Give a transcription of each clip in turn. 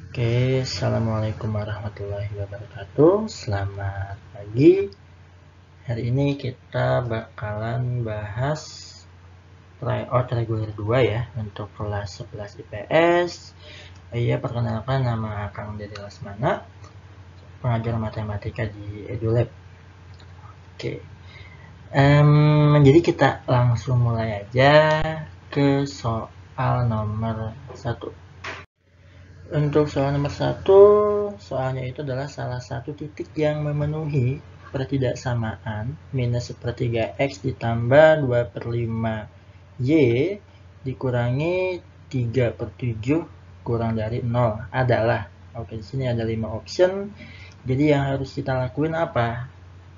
Oke, assalamualaikum warahmatullahi wabarakatuh. Selamat pagi. Hari ini kita bakalan bahas tryout reguler 2 ya untuk kelas 11 IPS. Iya, perkenalkan, nama Akang dari Lasmana, pengajar matematika di EduLab. Oke, jadi kita langsung mulai aja ke soal nomor 1. Untuk soal nomor 1, soalnya itu adalah salah satu titik yang memenuhi pertidaksamaan minus sepertiga X ditambah 2/5 Y dikurangi 3/7 kurang dari 0 adalah. Oke, di sini ada 5 option. Jadi yang harus kita lakuin apa?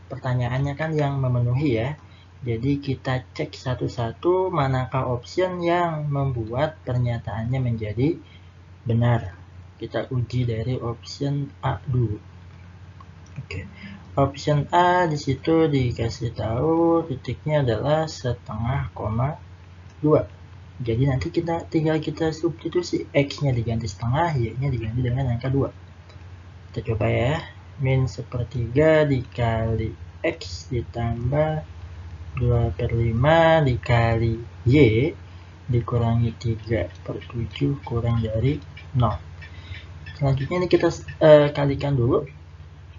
Pertanyaannya kan yang memenuhi ya. Jadi kita cek satu-satu manakah option yang membuat pernyataannya menjadi benar. Kita uji dari option A dulu. Oke. Option A di situ dikasih tahu titiknya adalah 0,5,2. Jadi nanti tinggal kita substitusi, X-nya diganti setengah, Y-nya diganti dengan angka 2. Kita coba ya. Min sepertiga dikali X ditambah 2/5 dikali Y dikurangi 3/7 kurang dari 0. Selanjutnya ini kita kalikan dulu.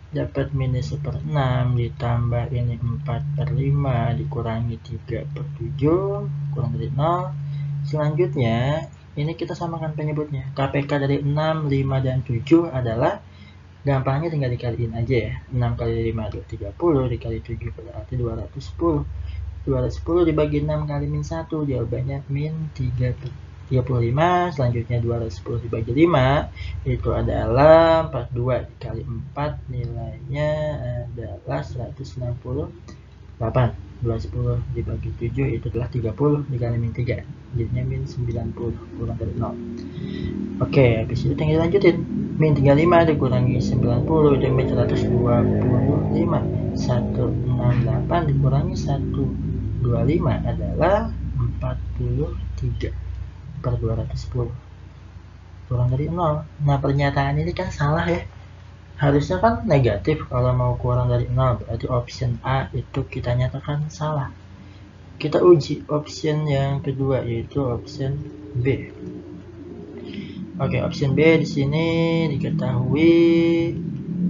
Dapat minus 1/6 ditambah ini 4/5 dikurangi 3/7 kurang dari 0. Selanjutnya ini kita samakan penyebutnya. KPK dari 6, 5, dan 7 adalah, gampangnya tinggal dikaliin aja ya. 6 kali 5 itu 30, dikali 7 berarti 210. 210 dibagi 6 kali min 1, jawabannya min 35. Selanjutnya 210 dibagi 5 itu adalah 42 dikali 4, nilainya adalah 168. 210 dibagi 7 itu adalah 30 dikali min 3, jadinya min 90 kurang dari 0. Oke, habis itu tinggal lanjutin. Min 35 dikurangi 90 itu min 125. 168 dikurangi 125 adalah 43/210 kurang dari 0. Nah, pernyataan ini kan salah ya. Harusnya kan negatif kalau mau kurang dari 0. Berarti option A itu kita nyatakan salah. Kita uji option yang kedua, yaitu option B. Oke, option B di sini diketahui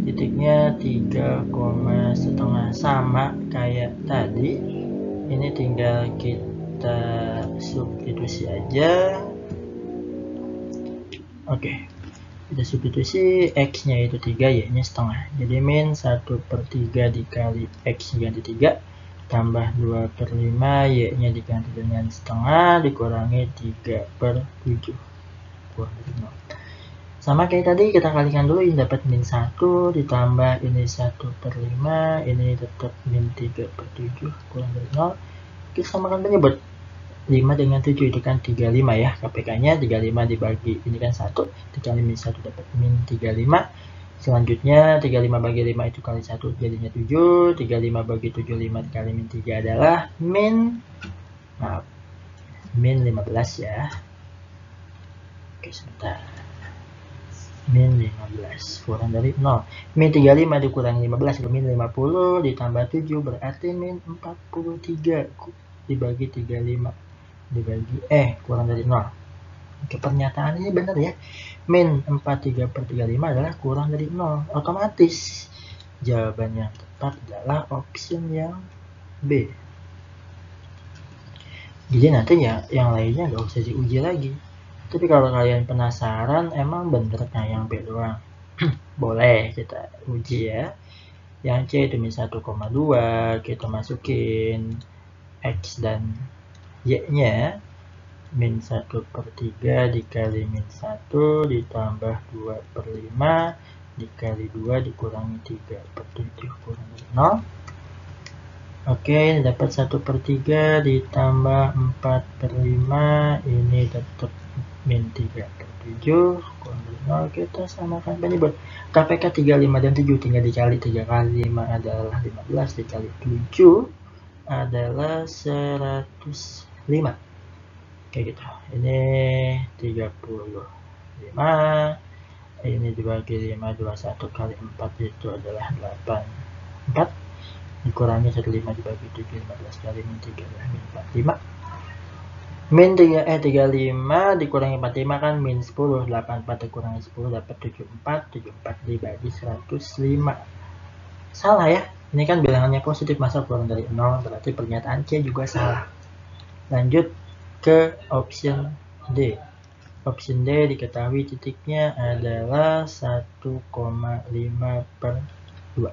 titiknya 3,5 sama kayak tadi. Ini tinggal kita substitusi aja. Oke, kita substitusi X-nya itu 3, Y-nya setengah. Jadi min 1/3 dikali X ganti 3, tambah 2/5, Y-nya diganti dengan setengah, dikurangi 3/7. Kurang dari 0. Sama kayak tadi, kita kalikan dulu, ini dapat min 1, ditambah ini 1/5, ini tetap min 3/7, kurang dari 0. Kita samakan penyebut. 5 dengan 7 itu kan 35 ya, KPK-nya 35 dibagi ini kan 1, dikali min 1 dapat min 35. Selanjutnya 35 bagi 5 itu kali 1 jadinya 7, 35 bagi 75 dikali min 3 adalah min 15 ya. Oke, sebentar. Min 15 kurang dari 0. Min 35 dikurangi 15 itu min 50 ditambah 7 berarti min 43 dibagi 35 dibagi kurang dari 0. Oke, pernyataan ini benar ya. Min 43/35 adalah kurang dari 0. Otomatis jawaban yang tepat adalah option yang B. Jadi nanti ya yang lainnya nggak usah diuji lagi. Tapi kalau kalian penasaran emang benernya yang B doang, boleh kita uji ya. Yang C itu min 1,2, kita masukin X dan Y-nya. Min 1/3 dikali min 1 ditambah 2/5 dikali 2 dikurangi 3/7 kurang dari 0. Oke, ini dapat 1/3 ditambah 4/5, ini tetap min 3/7 kurang dari 0. Kita samakan penyebut. KPK 35 dan 7 tinggal dikali, 3 kali 5 adalah 15, dikali 7 adalah 105. Kayak gitu. Ini 35 Ini dibagi 5, 21 kali 4 itu adalah 8. 4 dikurangi 15 dibagi 7, 15 kali min 3 adalah min 45. Min 35 dikurangi 45 kan min 10, 84 dikurangi 10 dapat 74, 74 dibagi 105. Salah ya, ini kan bilangannya positif, masa kurang dari 0, berarti pernyataan C juga salah. Lanjut ke option D. Option D diketahui titiknya adalah 1,5 per 2.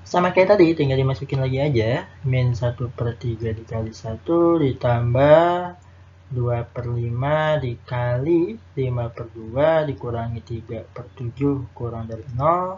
Sama kayak tadi, tinggal dimasukin lagi aja. Min 1 per 3 dikali 1 ditambah 2 per 5 dikali 5 per 2 dikurangi 3 per 7 kurang dari 0.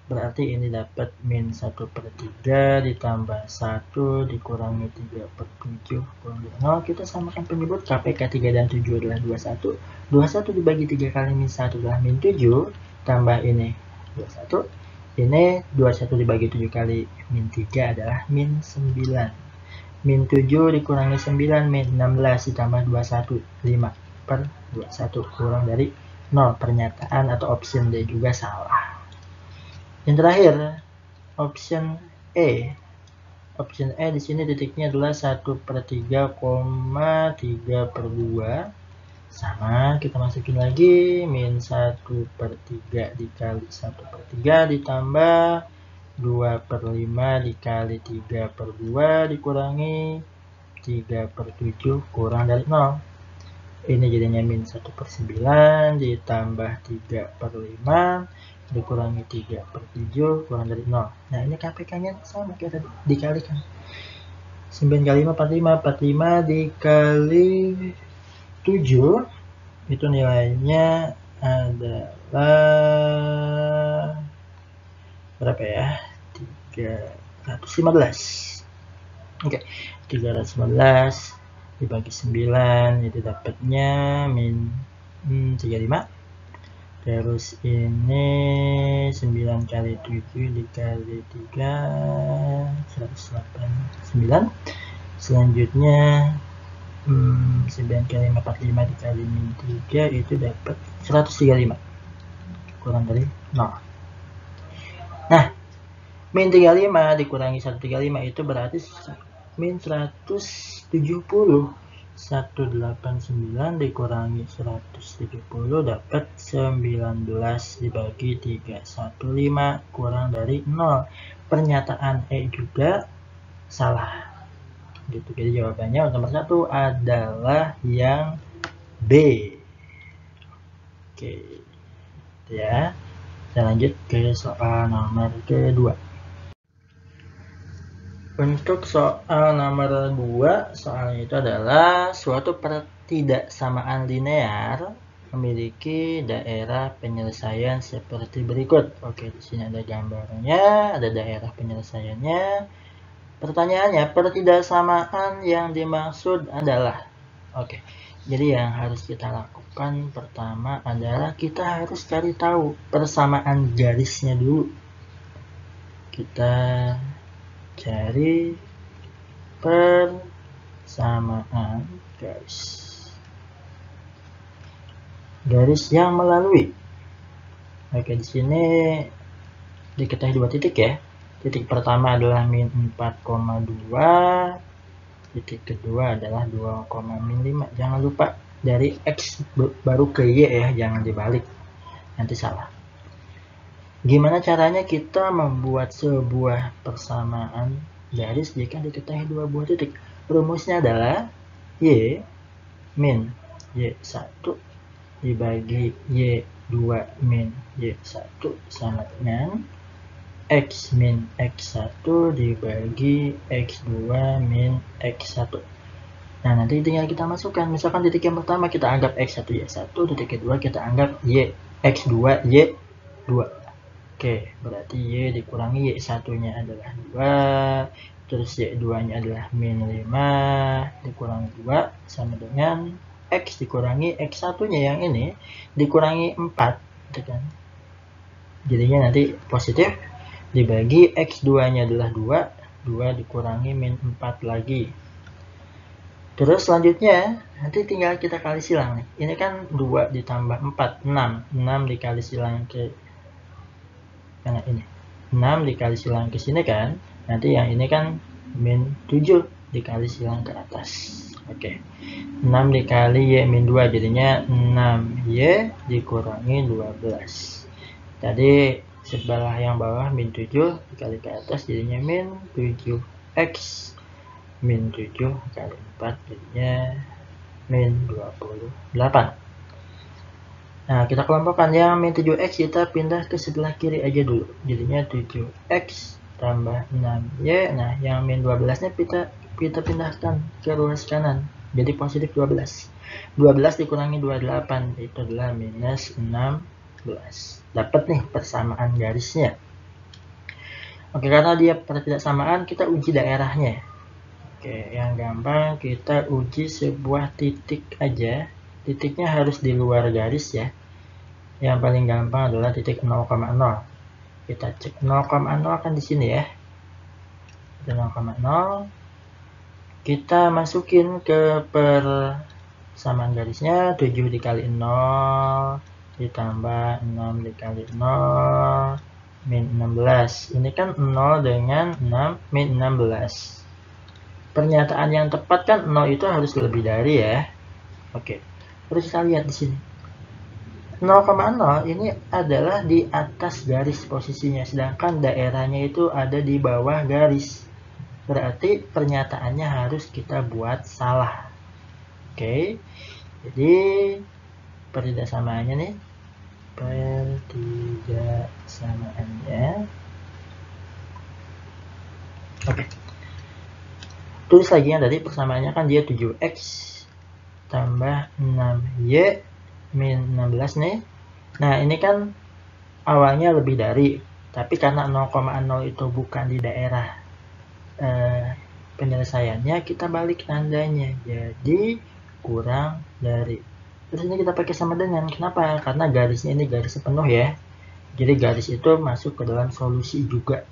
Berarti ini dapat min 1 per 3 ditambah 1 dikurangi 3 per 7 kurang dari 0. Kita samakan penyebut, KPK 3 dan 7 adalah 21. 21 dibagi 3 kali min 1 adalah min 7. Tambah ini 21. Ini 21 dibagi 7 kali min 3 adalah min 9. Min 7 dikurangi 9, min 16 ditambah 21, 5 per 21 kurang dari 0. Pernyataan atau option D juga salah. Yang terakhir, option E. Option E di sini titiknya adalah 1 per 3,3 per 2. Sama, kita masukin lagi, min 1 per 3 dikali 1 per 3 ditambah 2 per 5 dikali 3 per 2 dikurangi 3 per 7 kurang dari 0. Ini jadinya min 1 per 9 ditambah 3 per 5 dikurangi 3 per 7 kurang dari 0. Nah ini KPK-nya sama kayak tadi, dikalikan. 9 kali 5, 45. 45 dikali 7 itu nilainya adalah berapa ya? 315. Oke, 315 dibagi 9 itu dapatnya min 35. Terus ini 9 kali 7 dikali 3 189. Selanjutnya 9 kali 5, 45 dikali min 3 itu dapat 135 kurang dari 0. Nah, min 35 dikurangi 135 itu berarti min 170. 189 dikurangi 170 dapat 19 dibagi 315 kurang dari 0. Pernyataan E juga salah. Gitu. Jadi jawabannya nomor 1 adalah yang B. Oke. Ya. Kita lanjut ke soal nomor kedua. Untuk soal nomor 2, soalnya itu adalah suatu pertidaksamaan linear memiliki daerah penyelesaian seperti berikut. Oke, di sini ada gambarnya, ada daerah penyelesaiannya. Pertanyaannya, pertidaksamaan yang dimaksud adalah, oke, jadi yang harus kita lakukan pertama adalah kita harus cari tahu persamaan garisnya dulu. Kita cari persamaan garis yang melalui. Oke, di sini diketahui 2 titik ya. Titik pertama adalah min 4,2. Titik kedua adalah 2,5. Jangan lupa dari X baru ke Y ya, jangan dibalik. Nanti salah. Gimana caranya kita membuat sebuah persamaan garis jika diketahui 2 buah titik? Rumusnya adalah Y min Y1 dibagi Y2 min Y1 sama dengan X min X1 dibagi X2 min X1. Nah, nanti tinggal kita masukkan. Misalkan titik yang pertama kita anggap X1 Y1, titik kedua kita anggap Y X2 Y2. Oke, berarti Y dikurangi Y1-nya adalah 2, terus Y2-nya adalah min 5, dikurangi 2 sama dengan X dikurangi X1-nya yang ini dikurangi 4, gitu kan. Jadinya nanti positif. Dibagi X2-nya adalah 2, 2 dikurangi min 4 lagi. Terus selanjutnya nanti tinggal kita kali silang nih. Ini kan 2 ditambah 4, 6. 6 dikali silang ke yang ini. 6 dikali silang ke sini kan. Nanti yang ini kan min 7 dikali silang ke atas. Oke. 6 dikali Y min 2 jadinya 6Y dikurangi 12. Tadi sebelah yang bawah min 7 dikali ke atas jadinya min 7X min 7 kali 4 jadinya min 28. Nah, kita kelompokkan yang min 7X kita pindah ke sebelah kiri aja dulu. Jadinya 7X tambah 6Y. Nah, yang min 12-nya kita pindahkan ke ruas kanan. Jadi positif 12. 12 dikurangi 28 itu adalah minus 16. Dapat nih persamaan garisnya. Oke, karena dia pertidaksamaan, kita uji daerahnya. Oke, yang gampang kita uji sebuah titik aja. Titiknya harus di luar garis ya. Yang paling gampang adalah titik 0,0. Kita cek 0,0 kan di sini ya. 0,0. Kita masukin ke persamaan garisnya 7 dikali 0 ditambah 6 dikali 0 min 16. Ini kan 0 dengan 6 min 16. Pernyataan yang tepat kan 0 itu harus lebih dari ya. Oke. Terus kita lihat di sini. 0,0 ini adalah di atas garis posisinya, sedangkan daerahnya itu ada di bawah garis. Berarti pernyataannya harus kita buat salah. Oke. Jadi pertidaksamaannya nih. Pertidaksamaannya. Oke. Tulis lagi yang tadi persamaannya kan dia 7X tambah 6Y min 16 nih. Nah, ini kan awalnya lebih dari, tapi karena 0,0 itu bukan di daerah penyelesaiannya, kita balik tandanya. Jadi kurang dari. Terus ini kita pakai sama dengan. Kenapa? Karena garisnya ini garis penuh ya. Jadi garis itu masuk ke dalam solusi juga.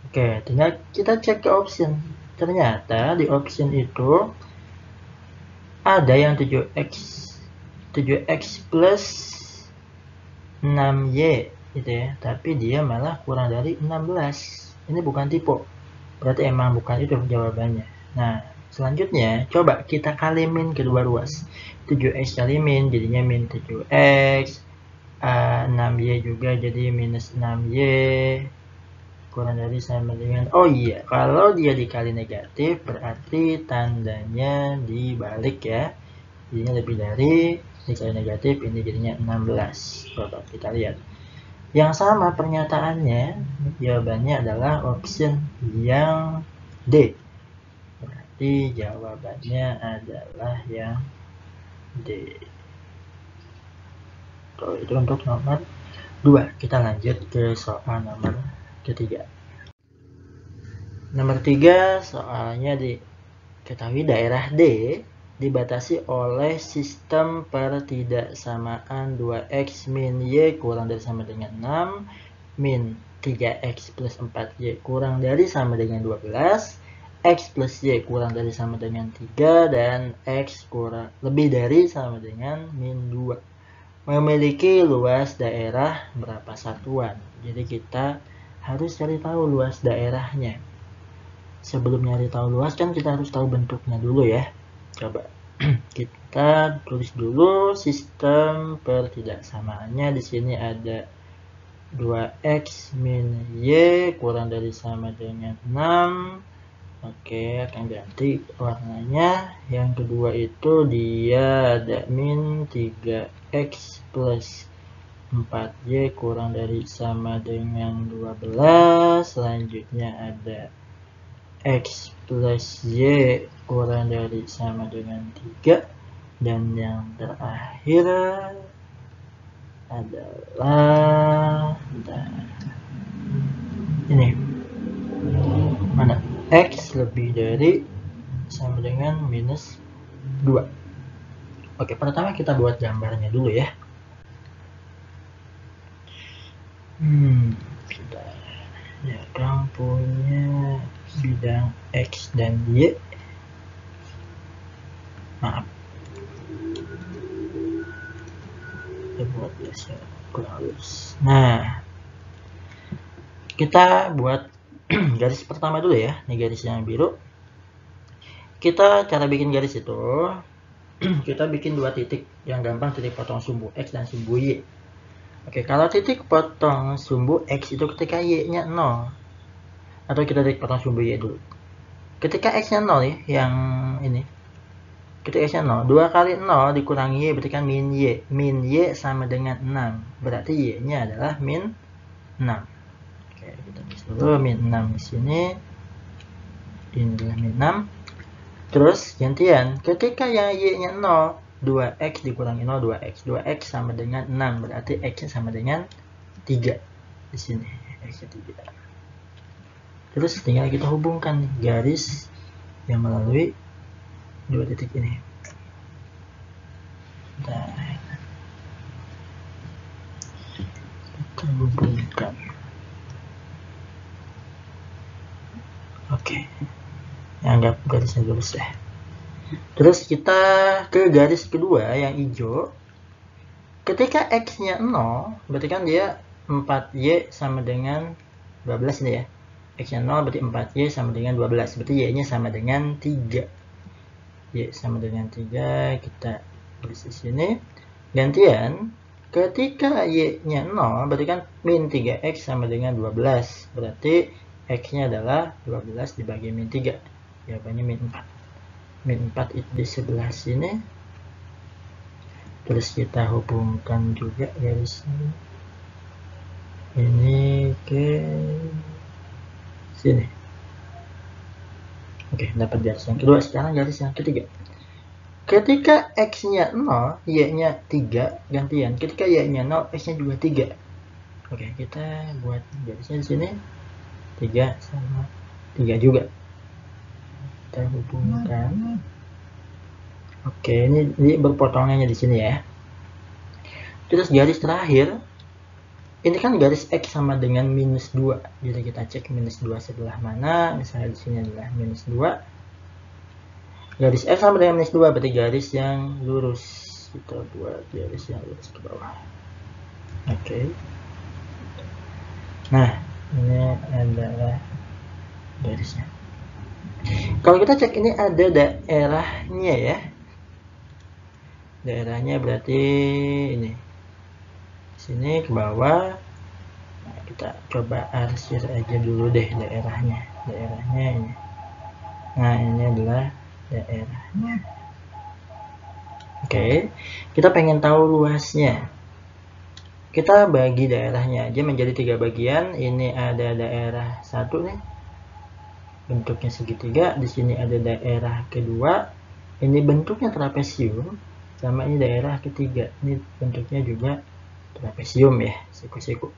Oke, tinggal kita cek ke option. Ternyata di option itu ada yang 7x plus 6y gitu ya, tapi dia malah kurang dari 16. Ini bukan tipe, berarti emang bukan itu jawabannya. Nah, selanjutnya coba kita kali min kedua ruas. 7x kali min jadinya min 7x, 6y juga jadi minus 6y, kurang dari sama dengan, oh iya, kalau dia dikali negatif berarti tandanya dibalik ya, jadinya lebih dari, dikali negatif ini jadinya 16. Coba kita lihat yang sama pernyataannya, jawabannya adalah option yang D. Berarti jawabannya adalah yang D. So, itu untuk nomor 2. Kita lanjut ke soal nomor ketiga. Nomor 3, soalnya diketahui daerah D dibatasi oleh sistem pertidaksamaan 2x min y kurang dari sama dengan 6, min 3x plus 4y kurang dari sama dengan 12, x plus y kurang dari sama dengan 3, dan x kurang lebih dari sama dengan min 2. Memiliki luas daerah berapa satuan? Jadi kita harus cari tahu luas daerahnya. Sebelum nyari tahu luas kan kita harus tahu bentuknya dulu ya. Coba kita tulis dulu sistem pertidaksamaannya. Di sini ada 2x min y kurang dari sama dengan 6. Oke, akan ganti warnanya. Yang kedua itu dia ada min 3x plus 4y kurang dari sama dengan 12. Selanjutnya ada x plus y kurang dari sama dengan 3. Dan yang terakhir adalah ini. Mana? X lebih dari sama dengan minus 2. Oke, pertama kita buat gambarnya dulu ya. Kita diagram punya bidang X dan Y. Maaf, buat close. Nah, kita buat garis pertama dulu ya. Ini garis yang biru. Kita cara bikin garis itu kita bikin dua titik yang gampang, titik potong sumbu X dan sumbu Y. Oke, kalau titik potong sumbu X itu ketika Y-nya 0. Atau kita titik potong sumbu Y dulu. Ketika X-nya 0 ya, yang ini. Ketika X-nya 0, 2 kali 0 dikurangi Y berarti kan min Y. Min Y sama dengan 6. Berarti Y-nya adalah min 6. Oke, kita tulis dulu min 6 di sini. Ini adalah min 6. Terus gantian, ketika yang Y-nya 0, 2X dikurangi 0, 2X. 2X sama dengan 6, berarti X-nya sama dengan 3. Di sini, X-nya 3. Terus tinggal kita hubungkan nih, garis yang melalui dua titik ini. Nah, kita hubungkan. Oke. Anggap garisnya lurus ya. Terus kita ke garis kedua yang hijau. Ketika X-nya 0, berarti kan dia 4Y sama dengan 12 ini ya. X-nya 0 berarti 4Y sama dengan 12. Berarti Y-nya sama dengan 3. Y sama dengan 3. Kita tulis di sini. Gantian, ketika Y-nya 0, berarti kan min 3X sama dengan 12. Berarti X-nya adalah 12 dibagi min 3. Jawabannya min 4. Min 4 itu di sebelah sini. Terus kita hubungkan juga garis ini ke sini. Oke, dapat garis yang kedua. Sekarang garis yang ketiga. Ketika X-nya 0, Y-nya 3, gantian. Ketika Y-nya 0, X-nya juga 3. Oke, kita buat garisnya di sini. 3 sama 3 juga. Kita hubungkan. Oke, ini berpotongannya di sini ya. Terus garis terakhir, ini kan garis X sama dengan minus 2. Jadi kita cek minus 2 sebelah mana. Misalnya di sini adalah minus 2. Garis X sama dengan minus 2, berarti garis yang lurus. Kita buat garis yang lurus ke bawah. Oke. Nah, ini adalah garisnya. Kalau kita cek ini ada daerahnya ya. Daerahnya berarti ini. Sini ke bawah. Nah, kita coba arsir aja dulu deh daerahnya. Daerahnya ini. Nah, ini adalah daerahnya. Oke. Kita pengen tahu luasnya. Kita bagi daerahnya aja menjadi 3 bagian. Ini ada daerah 1 nih. Bentuknya segitiga. Di sini ada daerah kedua. Ini bentuknya trapesium. Sama ini daerah ketiga. Ini bentuknya juga trapesium ya, siku-siku.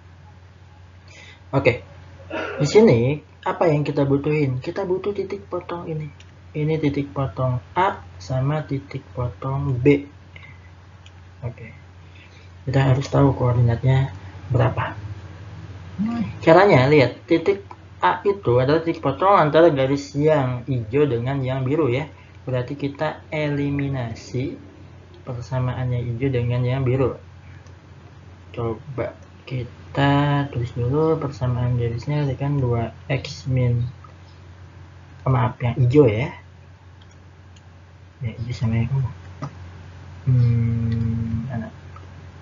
Oke. Di sini apa yang kita butuhin? Kita butuh titik potong ini. Ini titik potong A sama titik potong B. Oke. Kita harus tahu koordinatnya berapa. Caranya lihat, titik A itu adalah titik potong antara garis yang hijau dengan yang biru ya. Berarti kita eliminasi persamaannya hijau dengan yang biru. Coba kita tulis dulu persamaan garisnya kan 2x min maaf yang hijau ya. Ya hijau sama yang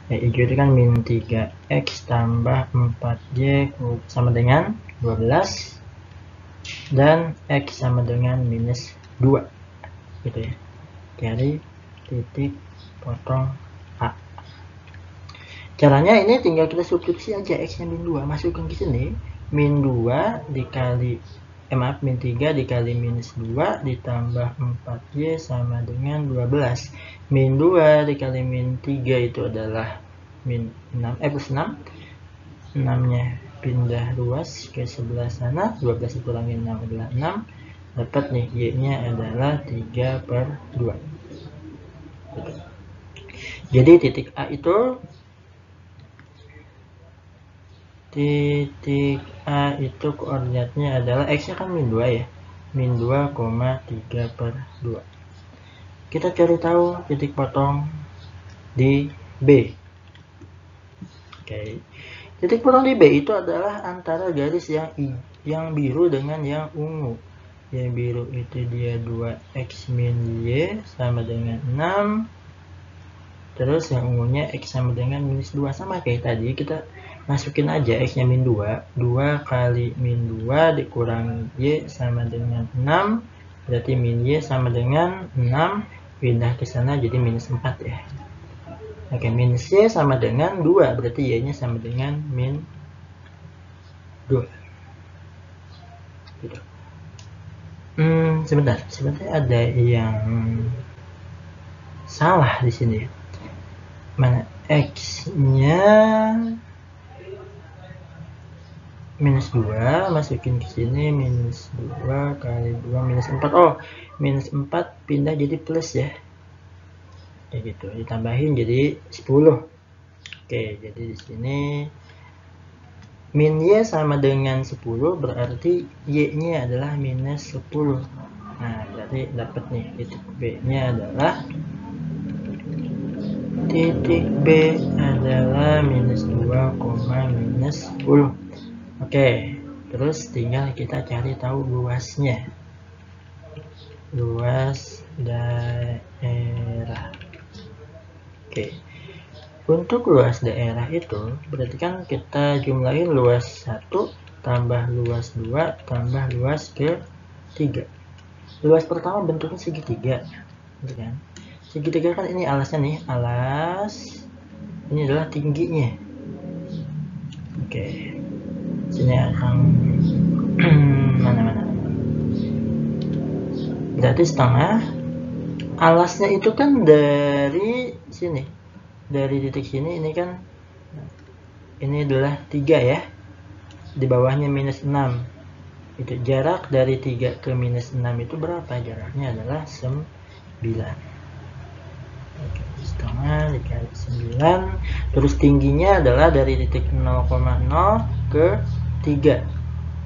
ya hijau itu kan min 3x tambah 4y sama dengan 12 dan x sama dengan minus 2 gitu ya. Dari titik potong A. Caranya ini tinggal kita substitusi aja x-nya min 2, masukkan ke sini min 2 dikali min 3 dikali minus 2 ditambah 4y sama dengan 12. Min 2 dikali min 3 itu adalah min 6 plus 6. 6 nya pindah luas ke sebelah sana, 12 dikurangi 6 adalah 6. Dapat nih y nya adalah 3/2. Jadi titik A itu koordinatnya adalah x nya kan min 2 ya, min 2,3/2. kita cari tahu titik potong di B. Oke. Titik potong di B itu adalah antara garis yang biru dengan yang ungu. Yang biru itu dia 2x min y sama dengan 6. Terus yang ungunya x sama dengan minus 2. Sama kayak tadi, kita masukin aja x nya min 2. 2 kali min 2 dikurang y sama dengan 6. Berarti min y sama dengan 6. Pindah ke sana jadi minus 4 ya. Oke, minus y sama dengan 2. Berarti y nya sama dengan min 2. Gitu. Sebentar ada yang salah di sini. Mana x-nya minus 2, masukin ke sini minus 2 kali 2 minus 4. Oh, minus 4 pindah jadi plus ya. Kayak gitu, ditambahin jadi 10. Oke, jadi di sini min y sama dengan 10 berarti y-nya adalah minus 10. Nah, berarti dapat nih titik B-nya adalah minus 2, minus 10. Oke, terus tinggal kita cari tahu luasnya. Luas daerah. Oke. Untuk luas daerah itu berarti kan kita jumlahin luas 1 tambah luas 2 tambah luas ke-3. Luas pertama bentuknya segitiga, gitu kan? Segitiga kan ini alasnya nih, alas ini adalah tingginya. Oke, sini akan mana berarti setengah. Alasnya itu kan dari sini, dari titik sini, ini kan ini adalah 3 ya, di bawahnya minus 6. Itu jarak dari 3 ke minus 6 itu berapa? Jaraknya adalah 9. Oke, setengah dikali 9. Terus tingginya adalah dari titik 0,0 ke 3,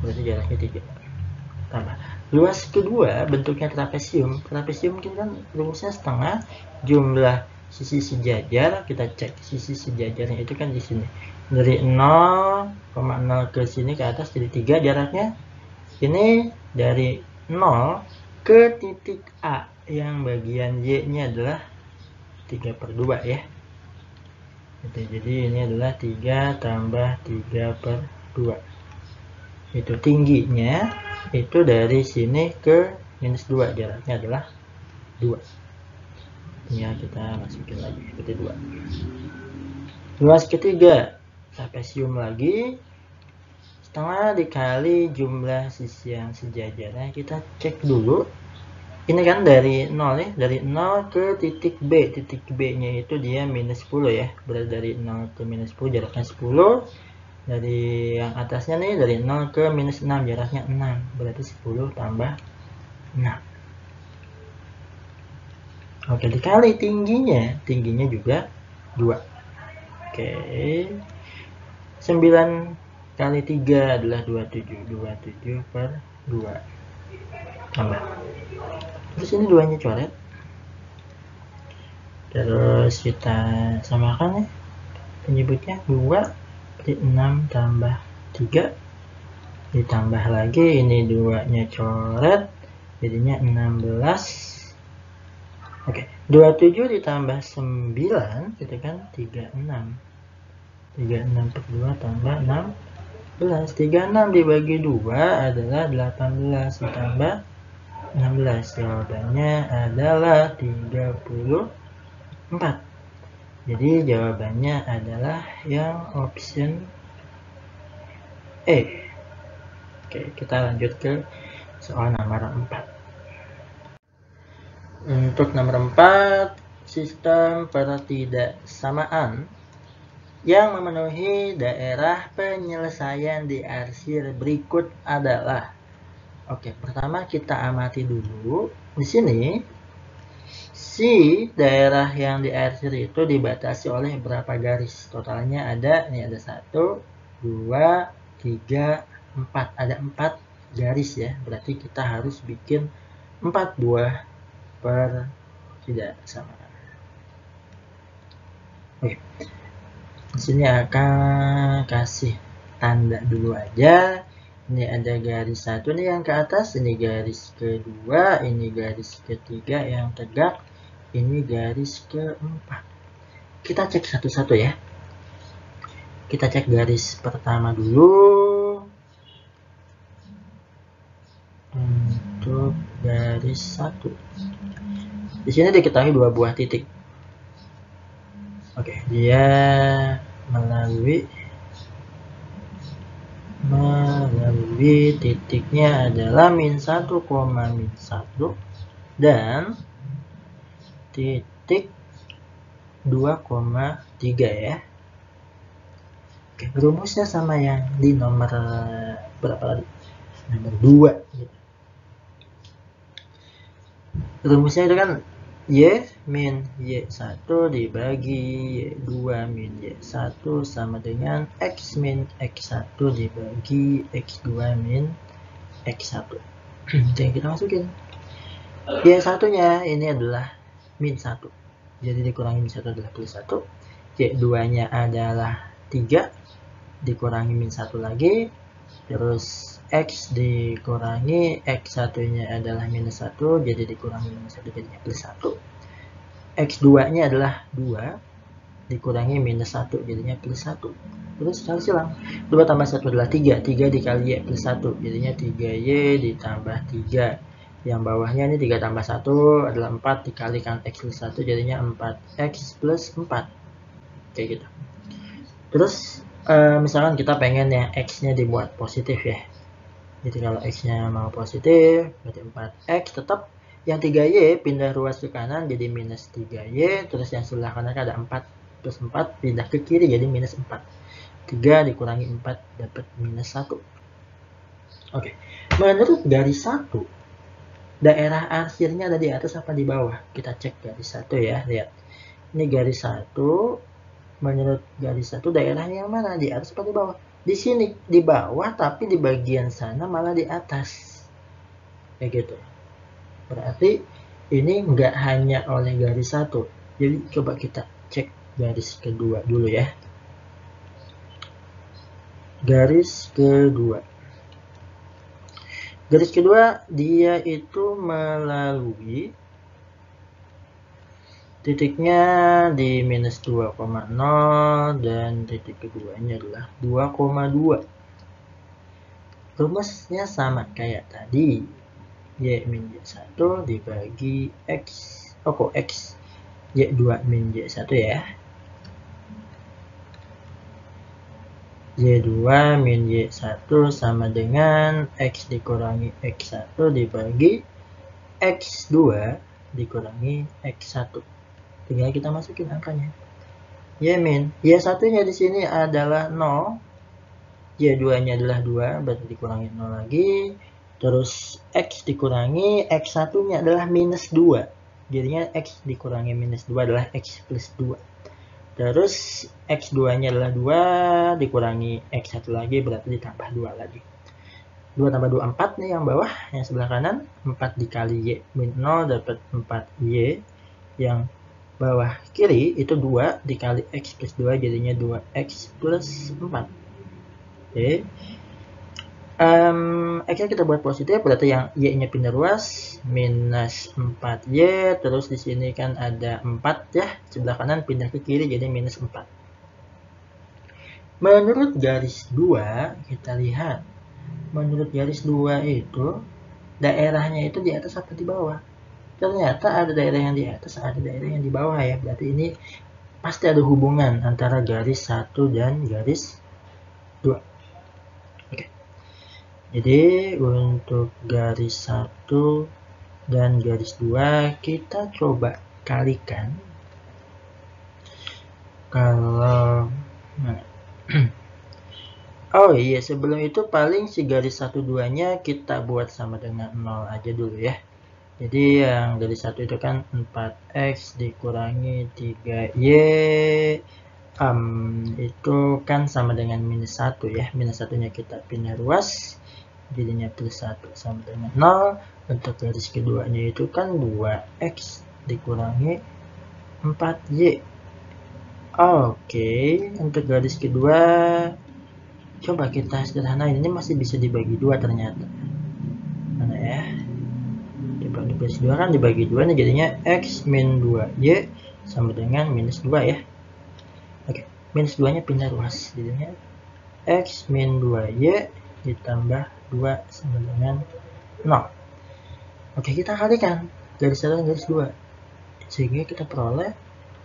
berarti jaraknya 3. Tambah luas kedua bentuknya trapesium. Trapesium kan rumusnya setengah jumlah sisi sejajar. Kita cek sisi sejajarnya itu kan di sini, dari 0,0 ke sini ke atas jadi 3 jaraknya. Ini dari 0 ke titik A yang bagian Y nya adalah 3/2 ya. Jadi ini adalah 3 tambah 3/2. Itu tingginya itu dari sini ke minus 2, jaraknya adalah 2. Ya, kita masukin lagi seperti 2. Luas ketiga trapesium lagi, setengah dikali jumlah sisi yang sejajarnya. Kita cek dulu, ini kan dari 0 ya, dari 0 ke titik B. Titik B nya itu dia minus 10 ya, berarti dari 0 ke minus 10 jaraknya 10. Dari yang atasnya nih, dari 0 ke minus 6 jaraknya 6, berarti 10 tambah 6. Oke, dikali tingginya juga 2. Oke, 9 kali 3 adalah 27. 27/2 tambah, terus ini 2 nya coret, terus kita samakan ya penyebutnya 2. 6 tambah 3 ditambah lagi, ini 2 nya coret jadinya 16. Oke, 27 ditambah 9 itu kan 36. 36/2 tambah 16. 36 dibagi 2 adalah 18 ditambah 16. Jawabannya adalah 34. Jadi jawabannya adalah yang option E. Oke, kita lanjut ke soal nomor 4. Untuk nomor 4, sistem pertidaksamaan yang memenuhi daerah penyelesaian diarsir berikut adalah. Oke, pertama kita amati dulu di sini. Si daerah yang diarsir itu dibatasi oleh berapa garis? Totalnya ada, ini ada 1, 2, 3, 4. Ada 4 garis ya. Berarti kita harus bikin 4 buah tidak sama. Oke, di sini akan kasih tanda dulu aja. Ini ada garis satu nih yang ke atas, ini garis kedua, ini garis ketiga yang tegak, ini garis keempat. Kita cek satu-satu ya. Kita cek garis pertama dulu. Untuk garis satu, di sini diketahui dua buah titik. Oke, dia melalui titiknya adalah -1, -1 dan titik 2,3 ya. Oke, rumusnya sama yang di nomor berapa tadi? Nomor 2 gitu. Rumusnya itu kan Y min Y1 dibagi Y2 min Y1 sama dengan X min X1 dibagi X2 min X1. Itu yang kita masukin. Y1 nya ini adalah min 1, jadi dikurangi min 1 adalah plus 1. Y2 nya adalah 3 dikurangi min 1 lagi, terus X dikurangi X1 nya adalah minus 1, jadi dikurangi minus 1 jadinya plus 1. X2 nya adalah 2 dikurangi minus 1 jadinya plus 1. Terus kali silang, 2 tambah 1 adalah 3, 3 dikali Y plus 1 jadinya 3Y ditambah 3. Yang bawahnya ini 3 tambah 1 adalah 4 dikalikan X plus 1 jadinya 4X plus 4. Kayak gitu. Terus misalkan kita pengen yang X nya dibuat positif ya. Jadi kalau X-nya mau positif, berarti 4X tetap yang 3Y pindah ruas ke kanan jadi minus 3Y, terus yang sebelah kanan ada 4 plus 4 pindah ke kiri jadi minus 4. 3 dikurangi 4 dapat minus 1. Oke, menurut garis 1, daerah akhirnya ada di atas apa di bawah? Kita cek garis 1 ya, lihat. Ini garis 1, menurut garis 1 daerahnya yang mana? Di atas apa di bawah? Di sini di bawah, tapi di bagian sana malah di atas kayak gitu. Berarti ini nggak hanya oleh garis 1. Jadi coba kita cek garis kedua dulu ya. Garis kedua dia itu melalui titiknya di minus 2,0 dan titik keduanya adalah 2,2. Rumusnya sama kayak tadi. Y min Y1 dibagi X. Oh kok X? Y2 min Y1 ya. Y2 min Y1 sama dengan X dikurangi X1 dibagi X2 dikurangi X1. Tinggal kita masukin angkanya. Y min Y1 nya di sini adalah 0, Y2 nya adalah 2, berarti dikurangi 0 lagi. Terus X dikurangi X1 nya adalah minus 2, jadinya X dikurangi minus 2 adalah X plus 2. Terus X2 nya adalah 2 dikurangi X1 lagi, berarti ditambah 2 lagi. 2 tambah 2 4 nih yang bawah, yang sebelah kanan 4 dikali Y min 0 dapat 4Y. Yang bawah kiri itu 2 dikali X plus 2 jadinya 2X plus 4. Oke. X-nya kita buat positif, berarti yang Y-nya pindah ruas, minus 4Y, terus di sini kan ada 4 ya, sebelah kanan pindah ke kiri jadi minus 4. Menurut garis 2, kita lihat, menurut garis 2 itu, daerahnya itu di atas apa di bawah? Ternyata ada daerah yang di atas, ada daerah yang di bawah ya, berarti ini pasti ada hubungan antara garis 1 dan garis 2. Jadi untuk garis 1 dan garis 2 kita coba kalikan. Kalau oh iya, sebelum itu paling si garis 1 2 nya kita buat sama dengan 0 aja dulu ya. Jadi yang garis 1 itu kan 4X dikurangi 3Y, itu kan sama dengan minus 1 ya. Minus 1 nya kita pindah ruas, jadinya plus 1 sama dengan 0. Untuk garis keduanya itu kan 2X dikurangi 4Y. Oke, untuk garis kedua coba kita sederhanain, ini masih bisa dibagi dua ternyata. Mana ya? Coba untuk garis kedua kan dibagi dua nih, jadinya X min 2Y sama dengan minus 2 ya. Oke, minus 2 nya pindah ruas, jadinya X min 2Y ditambah 2 sama dengan 0. Oke, kita kalikan garis 1 dan garis 2, sehingga kita peroleh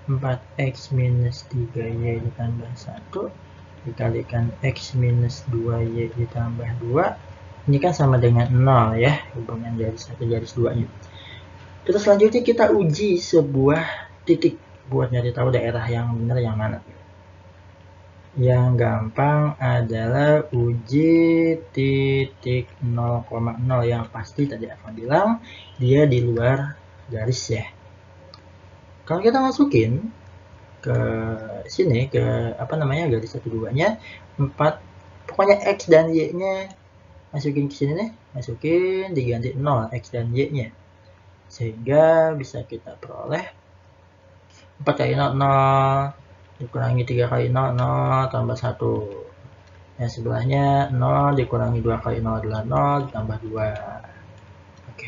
4X minus 3Y ditambah 1 dikalikan X minus 2Y ditambah 2. Ini kan sama dengan 0 ya, hubungan garis 1 garis 2 nya. Terus selanjutnya kita uji sebuah titik buat nyari tahu daerah yang benar yang mana. Yang gampang adalah uji titik 0,0, yang pasti tadi aku bilang dia di luar garis ya. Kalau kita masukin ke sini, ke garis 1 2 nya 4, pokoknya X dan Y nya masukin ke sini nih, masukin diganti 0 X dan Y nya, sehingga bisa kita peroleh 4 kali 0 0 dikurangi 3 kali 0 0 tambah 1, yang sebelahnya 0 dikurangi 2 kali 0 adalah 0 ditambah 2. Oke,